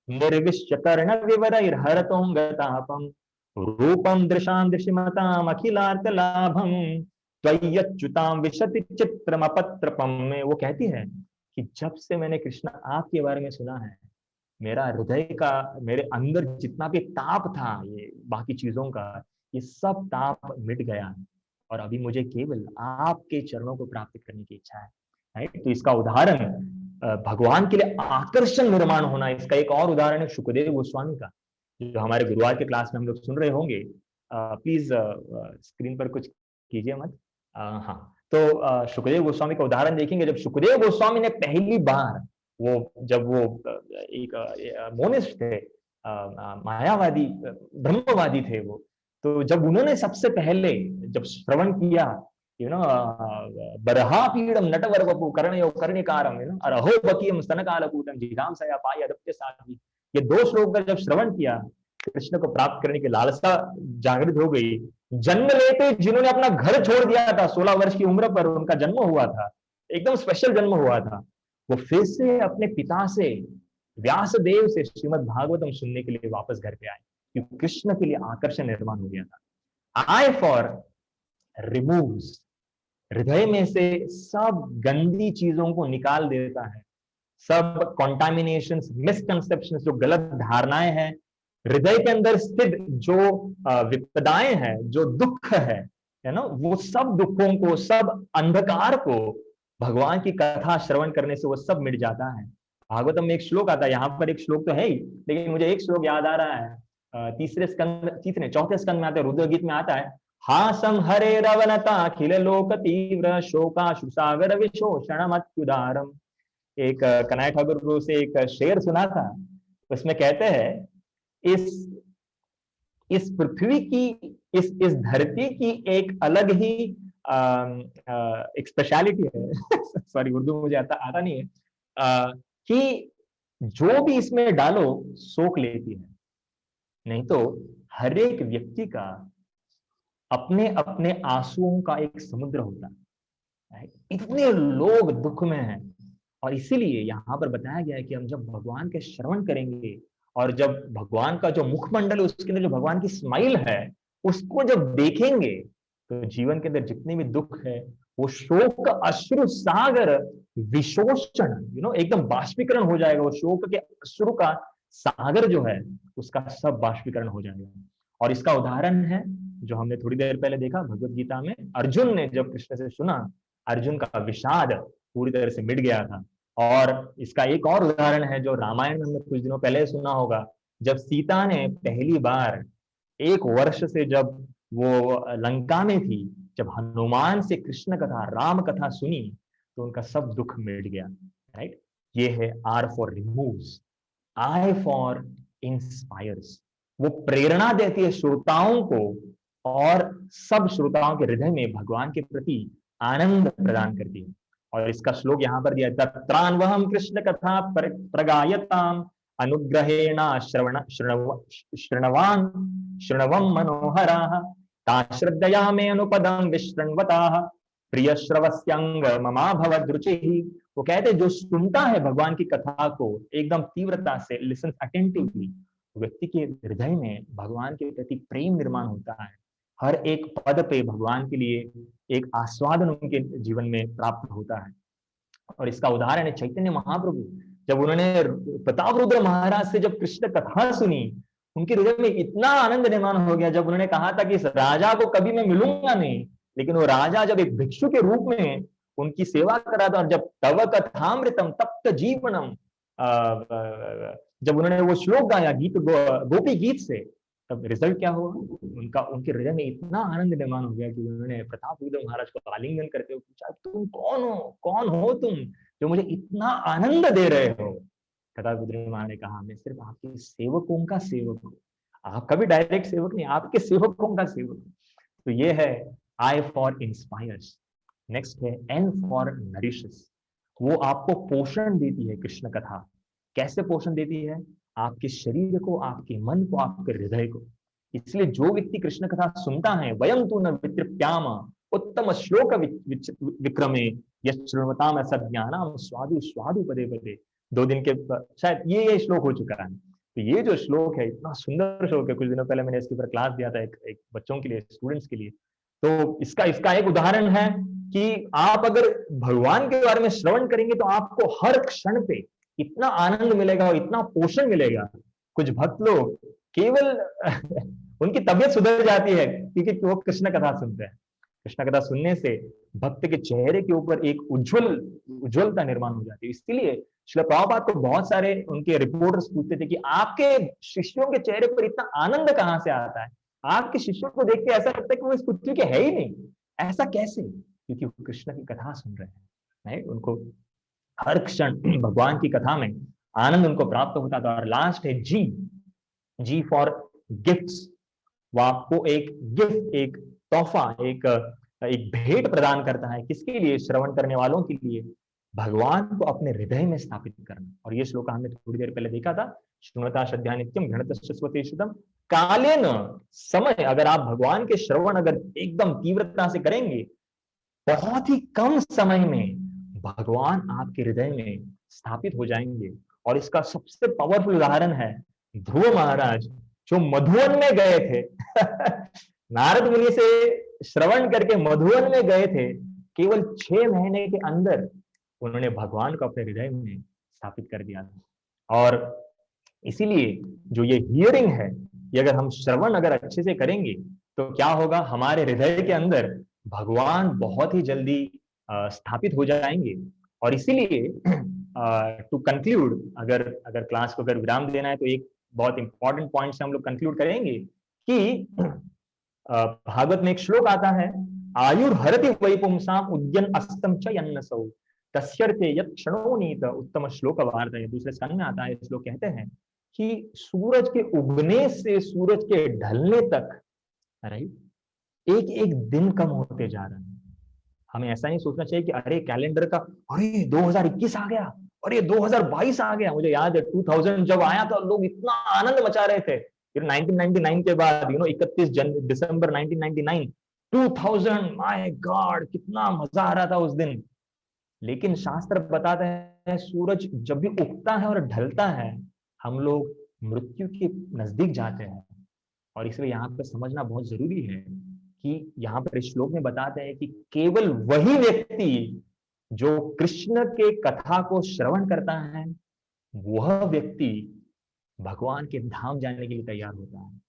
निर्विश्य कर्ण विवरैर्हरतोऽङ्गतापम् रूपम दृशां दृशिमताम् अखिलार्कलाभम त्वय्यच्युतां विशति चित्रमपत्रपम में वो कहती है कि जब से मैंने कृष्ण आपके बारे में सुना है, मेरा हृदय का, मेरे अंदर जितना भी ताप था ये बाकी चीजों का, ये सब ताप मिट गया है, और अभी मुझे केवल आपके चरणों को प्राप्त करने की इच्छा है। राइट, तो इसका उदाहरण भगवान के लिए आकर्षण निर्माण होना, इसका एक और उदाहरण है सुखदेव गोस्वामी का, जो हमारे गुरुवार के क्लास में हम लोग सुन रहे होंगे। प्लीज स्क्रीन पर कुछ कीजिए मत। हाँ, तो सुखदेव गोस्वामी का उदाहरण देखेंगे। जब सुखदेव गोस्वामी ने पहली बार जब वो एक मोनिस्ट थे, मायावादी ब्रह्मवादी थे वो, तो जब उन्होंने सबसे पहले जब श्रवण किया, बरहापीडम नटवर वपु कर्णयो कर्णिकारम, अरहो बकीयम स्तनकालकूटम जिघांसया पाय अदप्य साध्वी, ये 2 श्लोक का जब श्रवण किया, कृष्ण को प्राप्त करने की लालसा जागृत हो गई। जन्म लेते जिन्होंने अपना घर छोड़ दिया था, 16 वर्ष की उम्र पर उनका जन्म हुआ था, एकदम स्पेशल जन्म हुआ था, वो फिर से अपने पिता से, व्यासदेव से श्रीमद् भागवतम सुनने के लिए वापस घर पे आए, क्योंकि कृष्ण के लिए आकर्षण निर्माण हो गया था। आई फॉर रिमूव्स, हृदय में से सब गंदी चीजों को निकाल देता है, सब कॉन्टामिनेशंस, मिसकंसेप्शंस, जो गलत धारणाएं हैं, हृदय के अंदर स्थित जो विपदाएं हैं, जो दुख है ना, वो सब दुखों को, सब अंधकार को भगवान की कथा श्रवण करने से वो सब मिट जाता है। भागवतम में एक श्लोक आता है, यहाँ पर एक श्लोक तो है ही, लेकिन मुझे एक श्लोक याद आ रहा है, चौथे स्कंद में आता है, रुद्र गीत में आता है, हासम हरे रवनता अखिल लोक तीव्र शोकाशु सागर विशोषण मत्युदारम। एक कनाई ठाकुर गुरु से एक शेर सुना था, उसमें कहते हैं, इस पृथ्वी की, इस धरती की एक अलग ही एक स्पेशलिटी है सॉरी उर्दू मुझे आता नहीं है, कि जो भी इसमें डालो सोख लेती है। नहीं तो हर एक व्यक्ति का अपने अपने आंसुओं का एक समुद्र होता है। इतने लोग दुख में हैं, और इसीलिए यहाँ पर बताया गया है कि हम जब भगवान के श्रवण करेंगे और जब भगवान का जो मुखमंडल है उसके अंदर जो भगवान की स्माइल है उसको जब देखेंगे, तो जीवन के अंदर जितने भी दुख है वो शोक अश्रु सागर विशोषण एकदम बाष्पीकरण हो जाएगा। वो शोक के अश्रु का सागर जो है उसका सब बाष्पीकरण हो जाएगा। और इसका उदाहरण है जो हमने थोड़ी देर पहले देखा भगवत गीता में, अर्जुन ने जब कृष्ण से सुना, अर्जुन का विषाद पूरी तरह से मिट गया था। और इसका एक और उदाहरण है जो रामायण में हमने कुछ दिनों पहले सुना होगा, जब सीता ने पहली बार 1 वर्ष से जब वो लंका में थी, जब हनुमान से कृष्ण कथा राम कथा सुनी तो उनका सब दुख मिट गया। राइट, ये है R for removes, I for inspires. वो प्रेरणा देती है श्रोताओं को और सब श्रोताओं के हृदय में भगवान के प्रति आनंद प्रदान करती है। और इसका श्लोक यहाँ पर दिया, तत्रान्वहम कृष्ण कथा प्रगायताम अनुग्रहेण श्रृणवम मनोहराः ताश्रद्धया मे अनुपदम विशृण्वताः प्रिय श्रवस्यंग ममा भवद्रुचिः। वो कहते जो सुनता है भगवान की कथा को एकदम तीव्रता से, लिसन्स अटेंटिवली, व्यक्ति के हृदय में भगवान के प्रति प्रेम निर्माण होता है। हर एक पद पे भगवान के लिए एक आस्वादन उनके जीवन में प्राप्त होता है। और इसका उदाहरण है चैतन्य महाप्रभु, जब उन्होंने प्रतापरुद्र महाराज से जब कृष्ण कथा सुनी, उनके हृदय में इतना आनंद निर्माण हो गया। जब उन्होंने कहा था कि इस राजा को कभी मैं मिलूंगा नहीं, लेकिन वो राजा जब एक भिक्षु के रूप में उनकी सेवा करा था, और जब तव कथामृतम तप्त जीवनम, जब उन्होंने वो श्लोक गाया गीत गोपी गीत से, तब रिजल्ट क्या हुआ, उनके हृदय में इतना आनंद निर्माण हो गया कि उन्होंने प्रतापरुद्र महाराज को आलिंगन करते हुए पूछा, तुम कौन हो तुम जो मुझे इतना आनंद दे रहे हो। प्रतापरुद्र महाराज ने कहा, मैं सिर्फ आपके सेवकों का सेवक हूँ, आपका भी डायरेक्ट सेवक नहीं, आपके सेवकों का सेवक हूँ। तो ये है आई फॉर इंस्पायर्स। नेक्स्ट है एन फॉर नरिशेस। वो आपको पोषण देती है कृष्ण कथा। कैसे पोषण देती है? आपके शरीर को, आपके मन को, आपके हृदय को। इसलिए जो व्यक्ति कृष्ण कथा सुनता है, वयम तु न वितृप्याम उत्तम श्लोक विक्रमे यश्रुणवताम सज्ञानम स्वादु स्वादु पदे पदे। 2 दिन के शायद ये श्लोक हो चुका है। तो ये जो श्लोक है इतना सुंदर श्लोक है, कुछ दिनों पहले मैंने इसके ऊपर क्लास दिया था एक बच्चों के लिए, स्टूडेंट्स के लिए। तो इसका एक उदाहरण है कि आप अगर भगवान के बारे में श्रवण करेंगे तो आपको हर क्षण पे इतना आनंद मिलेगा और इतना पोषण मिलेगा। कुछ भक्त लोग केवल उनकी तबीयत सुधर जाती है क्योंकि वो कृष्ण कथा सुनते हैं। कृष्ण कथा सुनने से भक्त के चेहरे के ऊपर एक उज्ज्वलता निर्माण हो जाती है। इसलिए श्रील प्रभुपाद को बहुत सारे उनके रिपोर्टर्स पूछते थे कि आपके शिष्यों के चेहरे पर इतना आनंद कहाँ से आता है? आपके शिष्यों को देख के ऐसा लगता है कि वो इस पृथ्वी के है ही नहीं। ऐसा कैसे? क्योंकि वो कृष्ण की कथा सुन रहे हैं। उनको हर क्षण भगवान की कथा में आनंद उनको प्राप्त होता था। और लास्ट है जी फॉर गिफ्ट्स। वो आपको एक गिफ्ट, एक तोहफा, एक भेंट प्रदान करता है। किसके लिए? श्रवण करने वालों के लिए। भगवान को अपने हृदय में स्थापित करना। और ये श्लोक हमने थोड़ी देर पहले देखा था, श्रृणवता श्रद्धा नित्यम घृणतश्चस्वते शुद्धम कालेन। समय, अगर आप भगवान के श्रवण अगर एकदम तीव्रता से करेंगे, बहुत ही कम समय में भगवान आपके हृदय में स्थापित हो जाएंगे। और इसका सबसे पावरफुल उदाहरण है ध्रुव महाराज, जो मधुवन में गए थे नारद मुनि से श्रवण करके मधुवन में गए थे। केवल 6 महीने के अंदर उन्होंने भगवान को अपने हृदय में स्थापित कर दिया था। और इसीलिए जो ये हियरिंग है, ये अगर हम श्रवण अगर अच्छे से करेंगे तो क्या होगा, हमारे हृदय के अंदर भगवान बहुत ही जल्दी स्थापित हो जाएंगे। और इसीलिए टू कंक्लूड, अगर अगर क्लास को अगर विराम देना है तो एक बहुत इंपॉर्टेंट पॉइंट से हम लोग कंक्लूड करेंगे कि भागवत में एक श्लोक आता है, आयुर्हरति वै पुंसाम उद्यन अस्तम च यन्नसौ तस्यर्थे यत् क्षणो नीत उत्तम श्लोक वार्ता। दूसरे स्कंद में आता है, इस श्लोक कहते हैं कि सूरज के उगने से सूरज के ढलने तक, राइट, एक एक दिन कम होते जा रहे हैं। हमें ऐसा नहीं सोचना चाहिए कि अरे कैलेंडर का, अरे 2021 आ गया, अरे 2022 आ गया। मुझे याद है 2000 जब आया तो लोग इतना आनंद मचा रहे थे। फिर 1999 के बाद 31 दिसंबर 1999, 2000, माय गॉड कितना मजा आ रहा था उस दिन। लेकिन शास्त्र बताते हैं सूरज जब भी उगता है और ढलता है, हम लोग मृत्यु के नजदीक जाते हैं। और इसलिए यहाँ पर समझना बहुत जरूरी है कि यहाँ पर इस श्लोक में बताते हैं कि केवल वही व्यक्ति जो कृष्ण के कथा को श्रवण करता है, वह व्यक्ति भगवान के धाम जाने के लिए तैयार होता है।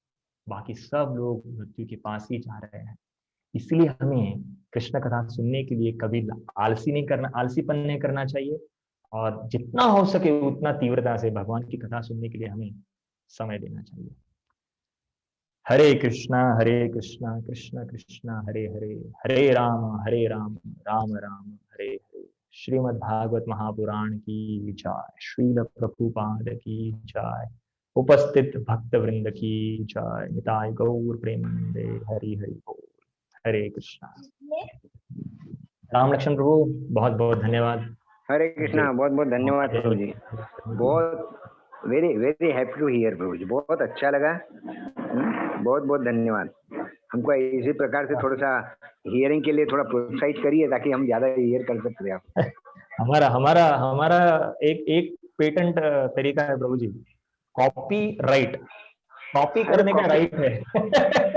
बाकी सब लोग मृत्यु के पास ही जा रहे हैं। इसलिए हमें कृष्ण कथा सुनने के लिए कभी आलसीपन नहीं करना चाहिए, और जितना हो सके उतना तीव्रता से भगवान की कथा सुनने के लिए हमें समय देना चाहिए। हरे कृष्णा कृष्ण कृष्ण हरे हरे, हरे राम राम राम हरे हरे। श्रीमद् भागवत महापुराण की जय, श्रील प्रभुपाद की जय, उपस्थित भक्त वृंद की जय, निताय गौर प्रेमानंदे, हरि हरि बोल। हरे कृष्णा। राम लक्ष्मण प्रभु बहुत बहुत धन्यवाद। हरे कृष्णा, बहुत बहुत धन्यवाद प्रभु जी। बहुत very very happy to hear Prabhu ji, बहुत अच्छा लगा। बहुत बहुत धन्यवाद। हमको इसी प्रकार से थोड़ा सा हियरिंग के लिए थोड़ा प्रोत्साहित करिए ताकि हम ज्यादा हियर कर सकते हैं। हमारा एक पेटेंट तरीका है प्रभु जी, कॉपी राइट, कॉपी करने का राइट है।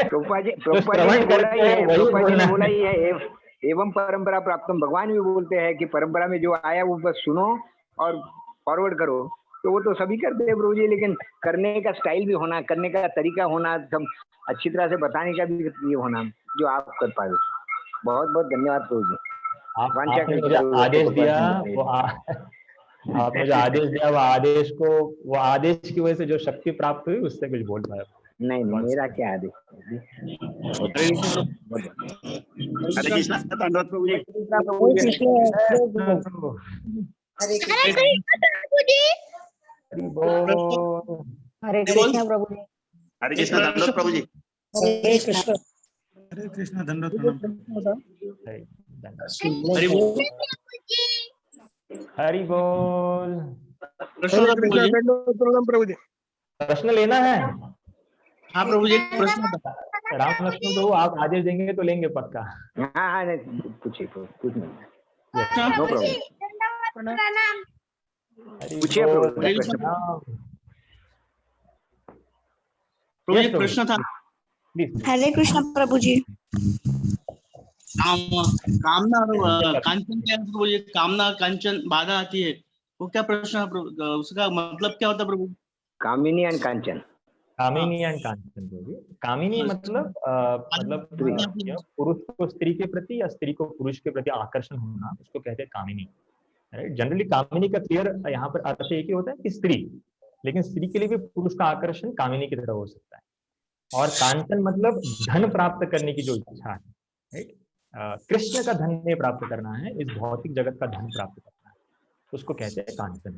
प्रोपा जी ने बोला ही है, एवं परंपरा प्राप्तम। भगवान भी बोलते हैं कि परंपरा में जो आया वो बस सुनो और फॉरवर्ड करो। तो वो तो सभी करते हैं प्रभु जी, लेकिन करने का स्टाइल भी होना, करने का तरीका होना, सब अच्छी तरह से बताने का भी ये होना जो आप कर पाए। बहुत बहुत धन्यवाद प्रभु जी। आपने मुझे आदेश दिया, आपने जो आदेश दिया वो आदेश की वजह से जो शक्ति प्राप्त हुई उससे कुछ बोल पाया। नहीं मेरा क्या आदेश। हरे कृष्णा धन्यवाद प्रभु जी। हरे कृष्णा प्रभु जी। हरे कृष्णा धन्यवाद प्रभु जी। हरे कृष्णा धन्यवाद। हरि बोल। प्रभु जी प्रश्न लेना है? हाँ प्रभु जी, प्रश्न राम लक्ष्मण प्रभु आप आदेश देंगे तो लेंगे पक्का। हाँ पूछिए, कुछ नहीं। पूछिए प्रश्न था। हरे कृष्णा प्रभु जी। कामना और कांचन क्या है प्रभु जी? कामना कांचन बाधा आती है, वो क्या प्रश्न है प्रभु? उसका मतलब क्या होता है प्रभु? कामिनी एंड कांचन। कामिनी एंड कांचन प्रभु। कामिनी मतलब पुरुष को स्त्री के प्रति या स्त्री को पुरुष के प्रति आकर्षण होना, उसको कहते हैं कामिनी। राइट, जनरली कामिनी का क्लियर यहाँ पर अर्थ एक ही होता है कि स्त्री, लेकिन स्त्री के लिए भी पुरुष का आकर्षण कामिनी की तरह हो सकता है। और कांचन मतलब धन प्राप्त करने की जो इच्छा है। राइट, कृष्ण का धन नहीं प्राप्त करना है, इस भौतिक जगत का धन प्राप्त करना है, उसको कहते हैं कांचन।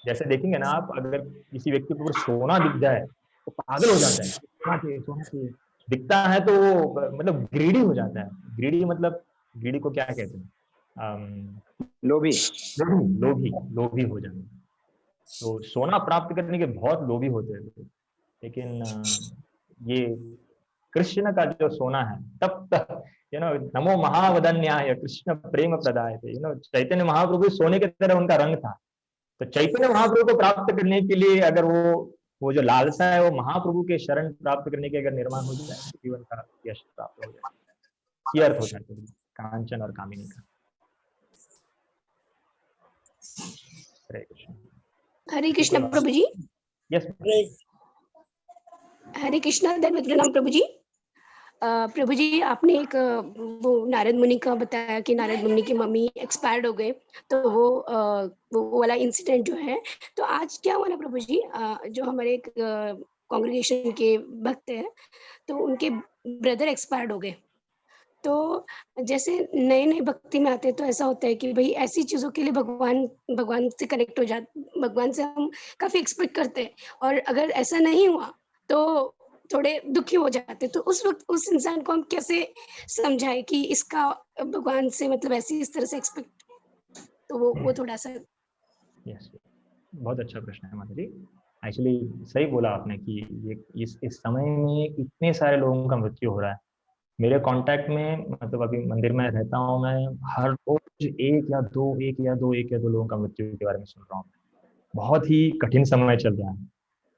जैसे देखेंगे ना आप, अगर किसी व्यक्ति को सोना दिख जाए तो पागल हो जाता है, सोना चाहिए दिखता है तो वो मतलब ग्रीडी हो जाता है। ग्रीडी मतलब, ग्रीडी को क्या कहते हैं? लोभी हो जाना। तो सोना प्राप्त करने के बहुत लोभी होते हैं, लेकिन ये कृष्ण का जो सोना है, तब नमो महावदन्याय कृष्ण प्रेम प्रदाय थे। चैतन्य महाप्रभु सोने के तरह उनका रंग था। तो चैतन्य महाप्रभु को प्राप्त करने के लिए अगर वो जो लालसा है वो महाप्रभु के शरण प्राप्त करने के अगर निर्माण हो जाए तो जीवन का यश प्राप्त हो जाए। ये अर्थ होता है कांचन और कामिनी का। हरे कृष्ण प्रभु जी। यस, हरे कृष्णा धन्यवाद प्रभु जी। प्रभु जी, आपने एक वो नारद मुनि का बताया कि नारद मुनि की मम्मी एक्सपायर्ड हो गए, तो वो वाला इंसिडेंट जो है, तो आज क्या हुआ ना प्रभु जी, जो हमारे एक कांग्रेगेशन के भक्त हैं, तो उनके ब्रदर एक्सपायर्ड हो गए। तो जैसे नए-नए भक्ति में आते हैं तो ऐसा होता है कि भई ऐसी चीज़ों के लिए भगवान भगवान से कनेक्ट हो भगवान से हम काफ़ी एक्सपेक्ट करते हैं, और अगर ऐसा नहीं हुआ तो थोड़े दुखी हो जाते हैं। तो उस वक़्त उस इंसान को हम कैसे समझाएँ कि इसका भगवान से मतलब ऐसी इस तरह से एक्सपेक्ट, तो वो थोड़ा-सा। यस, बहुत अच्छा प्रश्न है माता जी। एक्चुअली सही बोला आपने कि ये इस समय में इतने सारे लोगों का मृत्यु हो रहा है। मेरे कांटेक्ट में मतलब अभी मंदिर में रहता हूँ मैं, हर रोज एक या दो लोगों का मृत्यु के बारे में सुन रहा हूँ। बहुत ही कठिन समय चल रहा है।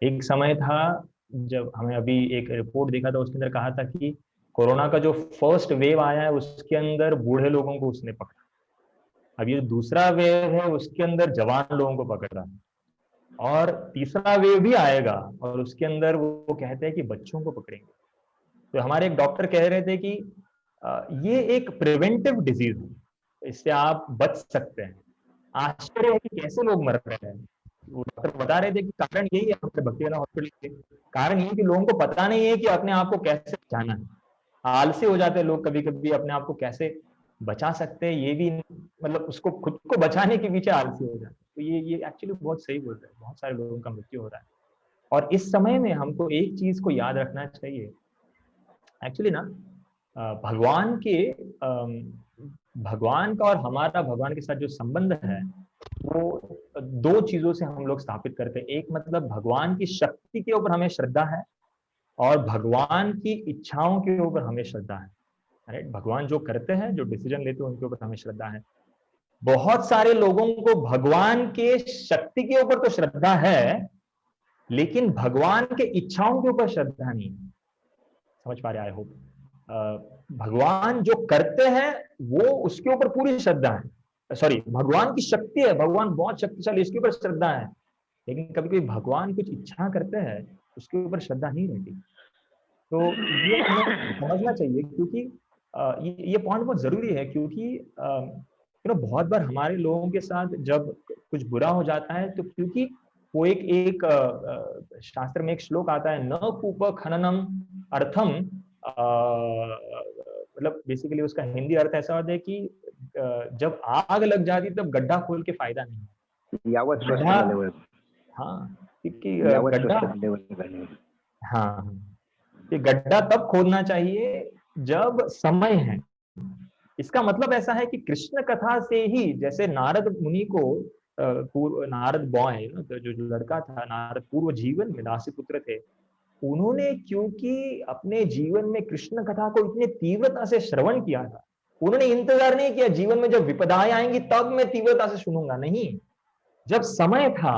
एक समय था जब हमें अभी एक रिपोर्ट देखा था, उसके अंदर कहा था कि कोरोना का जो फर्स्ट वेव आया है उसके अंदर बूढ़े लोगों को उसने पकड़ा। अब ये दूसरा वेव है उसके अंदर जवान लोगों को पकड़ रहा है, और तीसरा वेव भी आएगा और उसके अंदर वो कहते हैं कि बच्चों को पकड़ेंगे। तो हमारे एक डॉक्टर कह रहे थे कि ये एक प्रिवेंटिव डिजीज है, इससे आप बच सकते हैं। आश्चर्य है कि कैसे लोग मर रहे हैं। वो डॉक्टर बता रहे थे कि कारण यही है, हमारे भक्तिवाला हॉस्पिटल के कारण ये कि लोगों को पता नहीं है कि अपने आप को कैसे बचाना है। आलसी हो जाते हैं लोग कभी कभी, अपने आप को कैसे बचा सकते हैं ये भी मतलब उसको खुद को बचाने के पीछे आलसी हो जाते हैं। तो ये एक्चुअली बहुत सही बोल रहे हैं, बहुत सारे लोगों का मृत्यु हो रहा है। और इस समय में हमको एक चीज को याद रखना चाहिए। एक्चुअली ना भगवान के भगवान का और हमारा भगवान के साथ जो संबंध है वो दो चीजों से हम लोग स्थापित करते हैं। एक मतलब भगवान की शक्ति के ऊपर हमें श्रद्धा है, और भगवान की इच्छाओं के ऊपर हमें श्रद्धा है। राइट, भगवान जो करते हैं, जो डिसीजन लेते हैं, उनके ऊपर हमें श्रद्धा है। बहुत सारे लोगों को भगवान के शक्ति के ऊपर तो श्रद्धा है, लेकिन भगवान के इच्छाओं के ऊपर श्रद्धा नहीं है। समझ पा रहे? आई होप भगवान जो करते हैं वो उसके ऊपर पूरी श्रद्धा है। सॉरी, भगवान की शक्ति है, भगवान बहुत शक्तिशाली, इसके ऊपर श्रद्धा है। लेकिन कभी कभी भगवान कुछ इच्छा करते हैं, उसके ऊपर श्रद्धा नहीं रहती। तो ये हमें समझना चाहिए, क्योंकि ये पॉइंट बहुत जरूरी है। क्योंकि बहुत बार हमारे लोगों के साथ जब कुछ बुरा हो जाता है, तो क्योंकि वो एक शास्त्र में एक श्लोक आता है, न कूप खननम अर्थम, मतलब बेसिकली उसका हिंदी अर्थ ऐसा होता है कि जब आग लग जाती तब गड्ढा खोल के फायदा नहीं। हाँ, क्योंकि गड्ढा, हाँ, कि गड्ढा तब खोदना चाहिए जब समय है। इसका मतलब ऐसा है कि कृष्ण कथा से ही, जैसे नारद मुनि को नारद बॉय, जो लड़का था, नारद पूर्व जीवन में दासी पुत्र थे, उन्होंने क्योंकि अपने जीवन में कृष्ण कथा को इतने तीव्रता से श्रवण किया था, उन्होंने इंतजार नहीं किया जीवन में जब विपदाएं आएंगी तब मैं तीव्रता से सुनूंगा, नहीं, जब समय था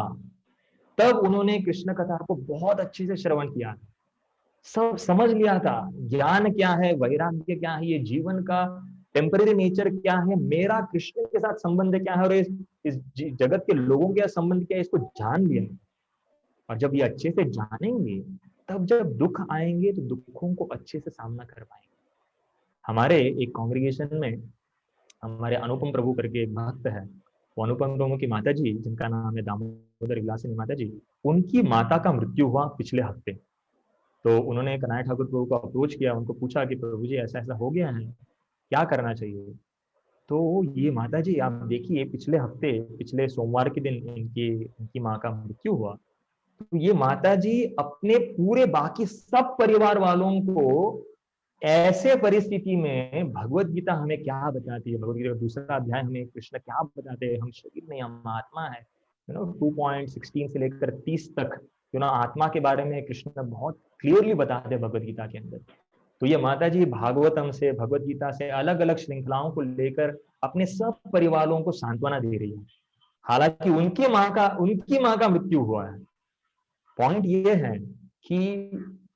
तब उन्होंने कृष्ण कथा को बहुत अच्छे से श्रवण किया था, सब समझ लिया था, ज्ञान क्या है, वैराग्य क्या है, ये जीवन का टेम्पररी नेचर क्या है, मेरा कृष्ण के साथ संबंध क्या है, और इस जगत के लोगों के साथ संबंध क्या है, इसको जान लिया। और जब ये अच्छे से जानेंगे तब जब दुख आएंगे तो दुखों को अच्छे से सामना कर पाएंगे। हमारे एक कांग्रेगेशन में हमारे अनुपम प्रभु करके एक भक्त है, वो अनुपम प्रभु की माता जी, जिनका नाम है दामोदर विलासिनी माता जी, उनकी माता का मृत्यु हुआ पिछले हफ्ते। तो उन्होंने कन्हैया ठाकुर प्रभु को अप्रोच किया, उनको पूछा कि प्रभु जी ऐसा ऐसा हो गया है, क्या करना चाहिए। तो ये माता जी आप देखिए, पिछले हफ्ते, पिछले सोमवार के दिन इनकी माँ का मृत्यु हुआ। तो ये माता जी अपने पूरे बाकी सब परिवार वालों को ऐसे परिस्थिति में, भगवत गीता हमें क्या बताती है, भगवत गीता का दूसरा अध्याय हमें कृष्ण क्या बताते हैं, हम शरीर नहीं, हम आत्मा है। 2.16 से लेकर 30 तक आत्मा के बारे में कृष्ण बहुत क्लियरली बताते हैं भगवत गीता के अंदर। तो ये माता जी भागवतम से, भगवत गीता से अलग अलग श्रृंखलाओं को लेकर अपने सब परिवारों को सांत्वना दे रही है, हालांकि उनकी माँ का मृत्यु हुआ है। पॉइंट ये है कि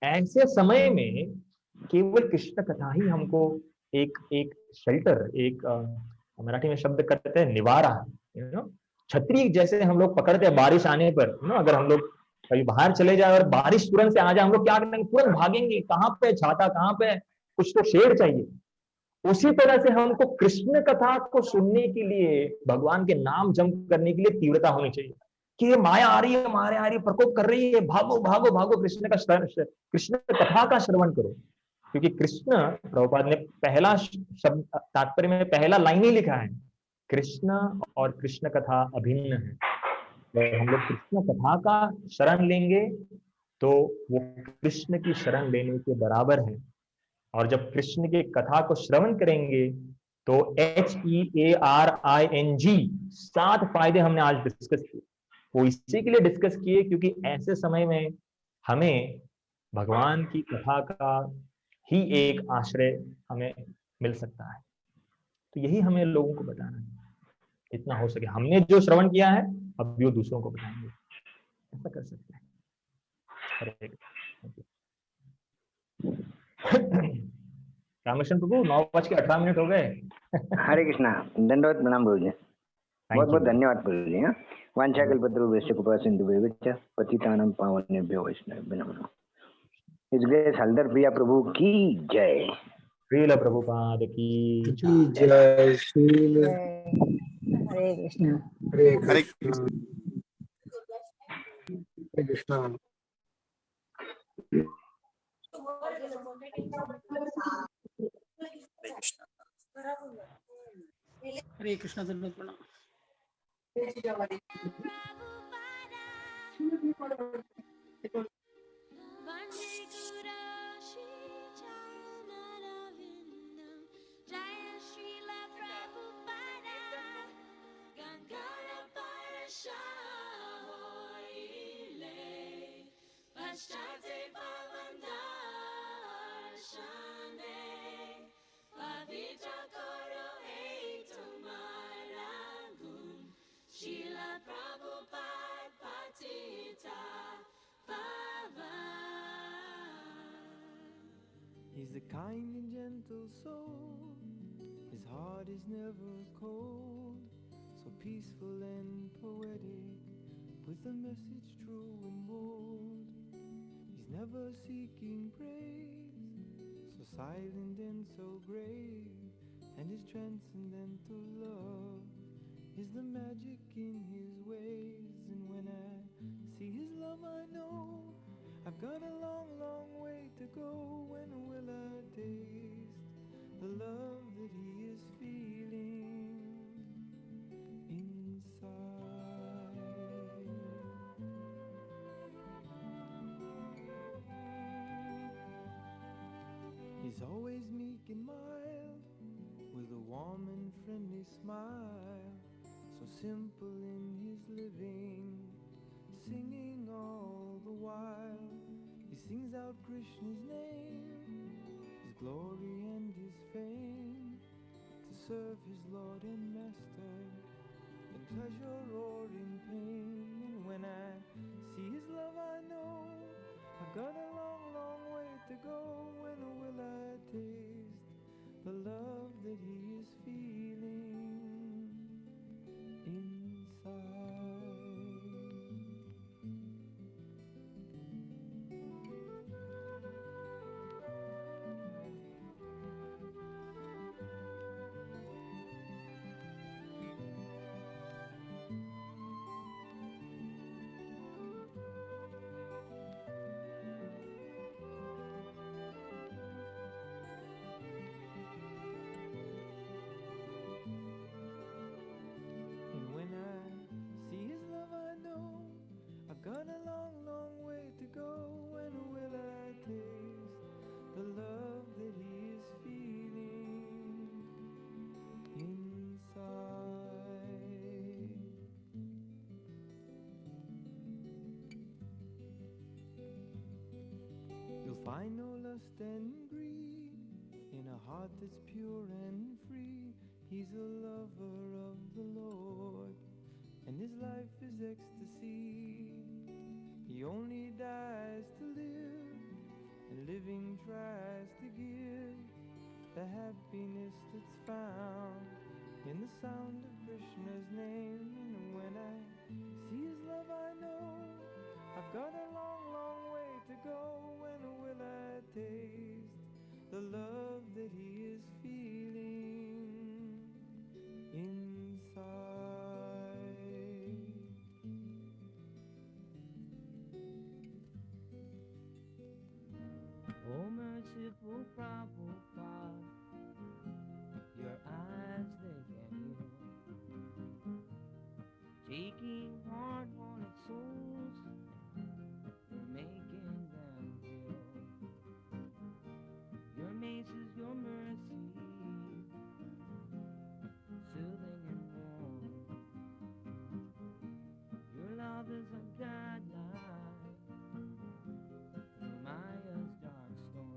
ऐसे समय में केवल कृष्ण कथा ही हमको एक शेल्टर, एक मराठी में शब्द करते हैं निवारा, छतरी जैसे हम लोग पकड़ते हैं बारिश आने पर। अगर हम लोग कहीं बाहर चले जाए और बारिश तुरंत से आ जाए, हम लोग क्या करेंगे, तुरंत भागेंगे, कहाँ पे छाता, कहाँ पे कुछ तो शेड चाहिए। उसी तरह से हमको कृष्ण कथा को सुनने के लिए, भगवान के नाम जप करने के लिए तीव्रता होनी चाहिए कि ये माया आ रही है, माया आ रही है, प्रकोप कर रही है, भागो भागो भागो, कृष्ण कथा का श्रवण करो। क्योंकि कृष्ण, प्रभुपाद ने पहला शब्द तात्पर्य में पहला लाइन ही लिखा है, कृष्ण और कृष्ण कथा अभिन्न है। तो हम लोग कृष्ण कथा का शरण लेंगे तो वो कृष्ण की शरण लेने के बराबर है। और जब कृष्ण के कथा को श्रवण करेंगे तो HEARING 7 फायदे हमने आज डिस्कस किए। वो इसी के लिए डिस्कस किए क्योंकि ऐसे समय में हमें भगवान की कथा का ही एक आश्रय हमें मिल सकता है। तो यही हमें लोगों को बताना है, इतना हो सके। हमने जो श्रवण किया है अब भी वो दूसरों को बताएंगे, ऐसा कर सकते हैं। रामकृष्ण प्रभु, 9:18 हो गए। हरे कृष्णा, दंडवत प्रणाम प्रभु जी, बहुत बहुत धन्यवाद प्रभु जी। वांछाकल्पतरुभ्यश्च कृपा सिन्धुभ्यश्च पतितानां पावनेभ्यो वैष्णवेभ्यो नमः। इस ग्रेस हल्दर प्रिया प्रभु की जय। श्रील प्रभुपाद की जय। श्रील हरे कृष्णा। हरे कृष्णा। हरे कृष्णा। हरे कृष्णा, दंडवत प्रणाम। He's a kind and gentle soul, his heart is never cold, so peaceful and poetic, with a message true and bold. He's never seeking praise, so silent and so grave, and his transcendental love is the magic in his ways. And when I see his love, I know I've got a long, long way to go. When will I taste the love that he is feeling inside? He's always meek and mild, with a warm and friendly smile, so simple in his living, singing all the while. He sings out Krishna's name, his glory and his fame, to serve his Lord and Master, in pleasure or in pain. And when I see his love, I know I've got a long, long way to go. When will I taste the love that he is feeling inside? And when I see his love, I know I've got a long, long way to go. When will I taste the love that he is feeling inside? You'll find no lust and greed in a heart that's pure and free. He's a lover of the Lord, and his life is ecstasy. He only dies to live, and living tries to give the happiness that's found in the sound of Krishna's name. And when I see his love, I know I've got a long, long way to go. When will I taste the love merciful Prabhupada, your eyes they can heal, taking hard-hearted souls and making them feel. Your mace is your mercy, soothing and warm. Your love is a guideline through Maya's dark storm.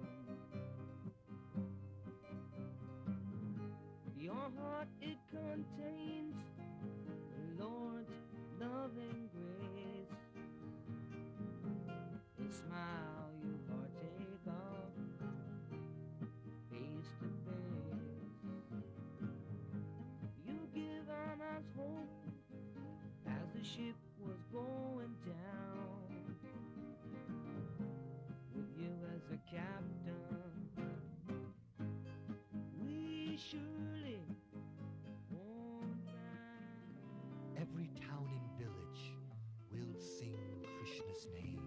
Your heart, it contains the Lord's loving grace. A smile you partake of face to face. You give us hope as the ship was going down, with you as a captain. We surely won't drown. Every town and village will sing Krishna's name.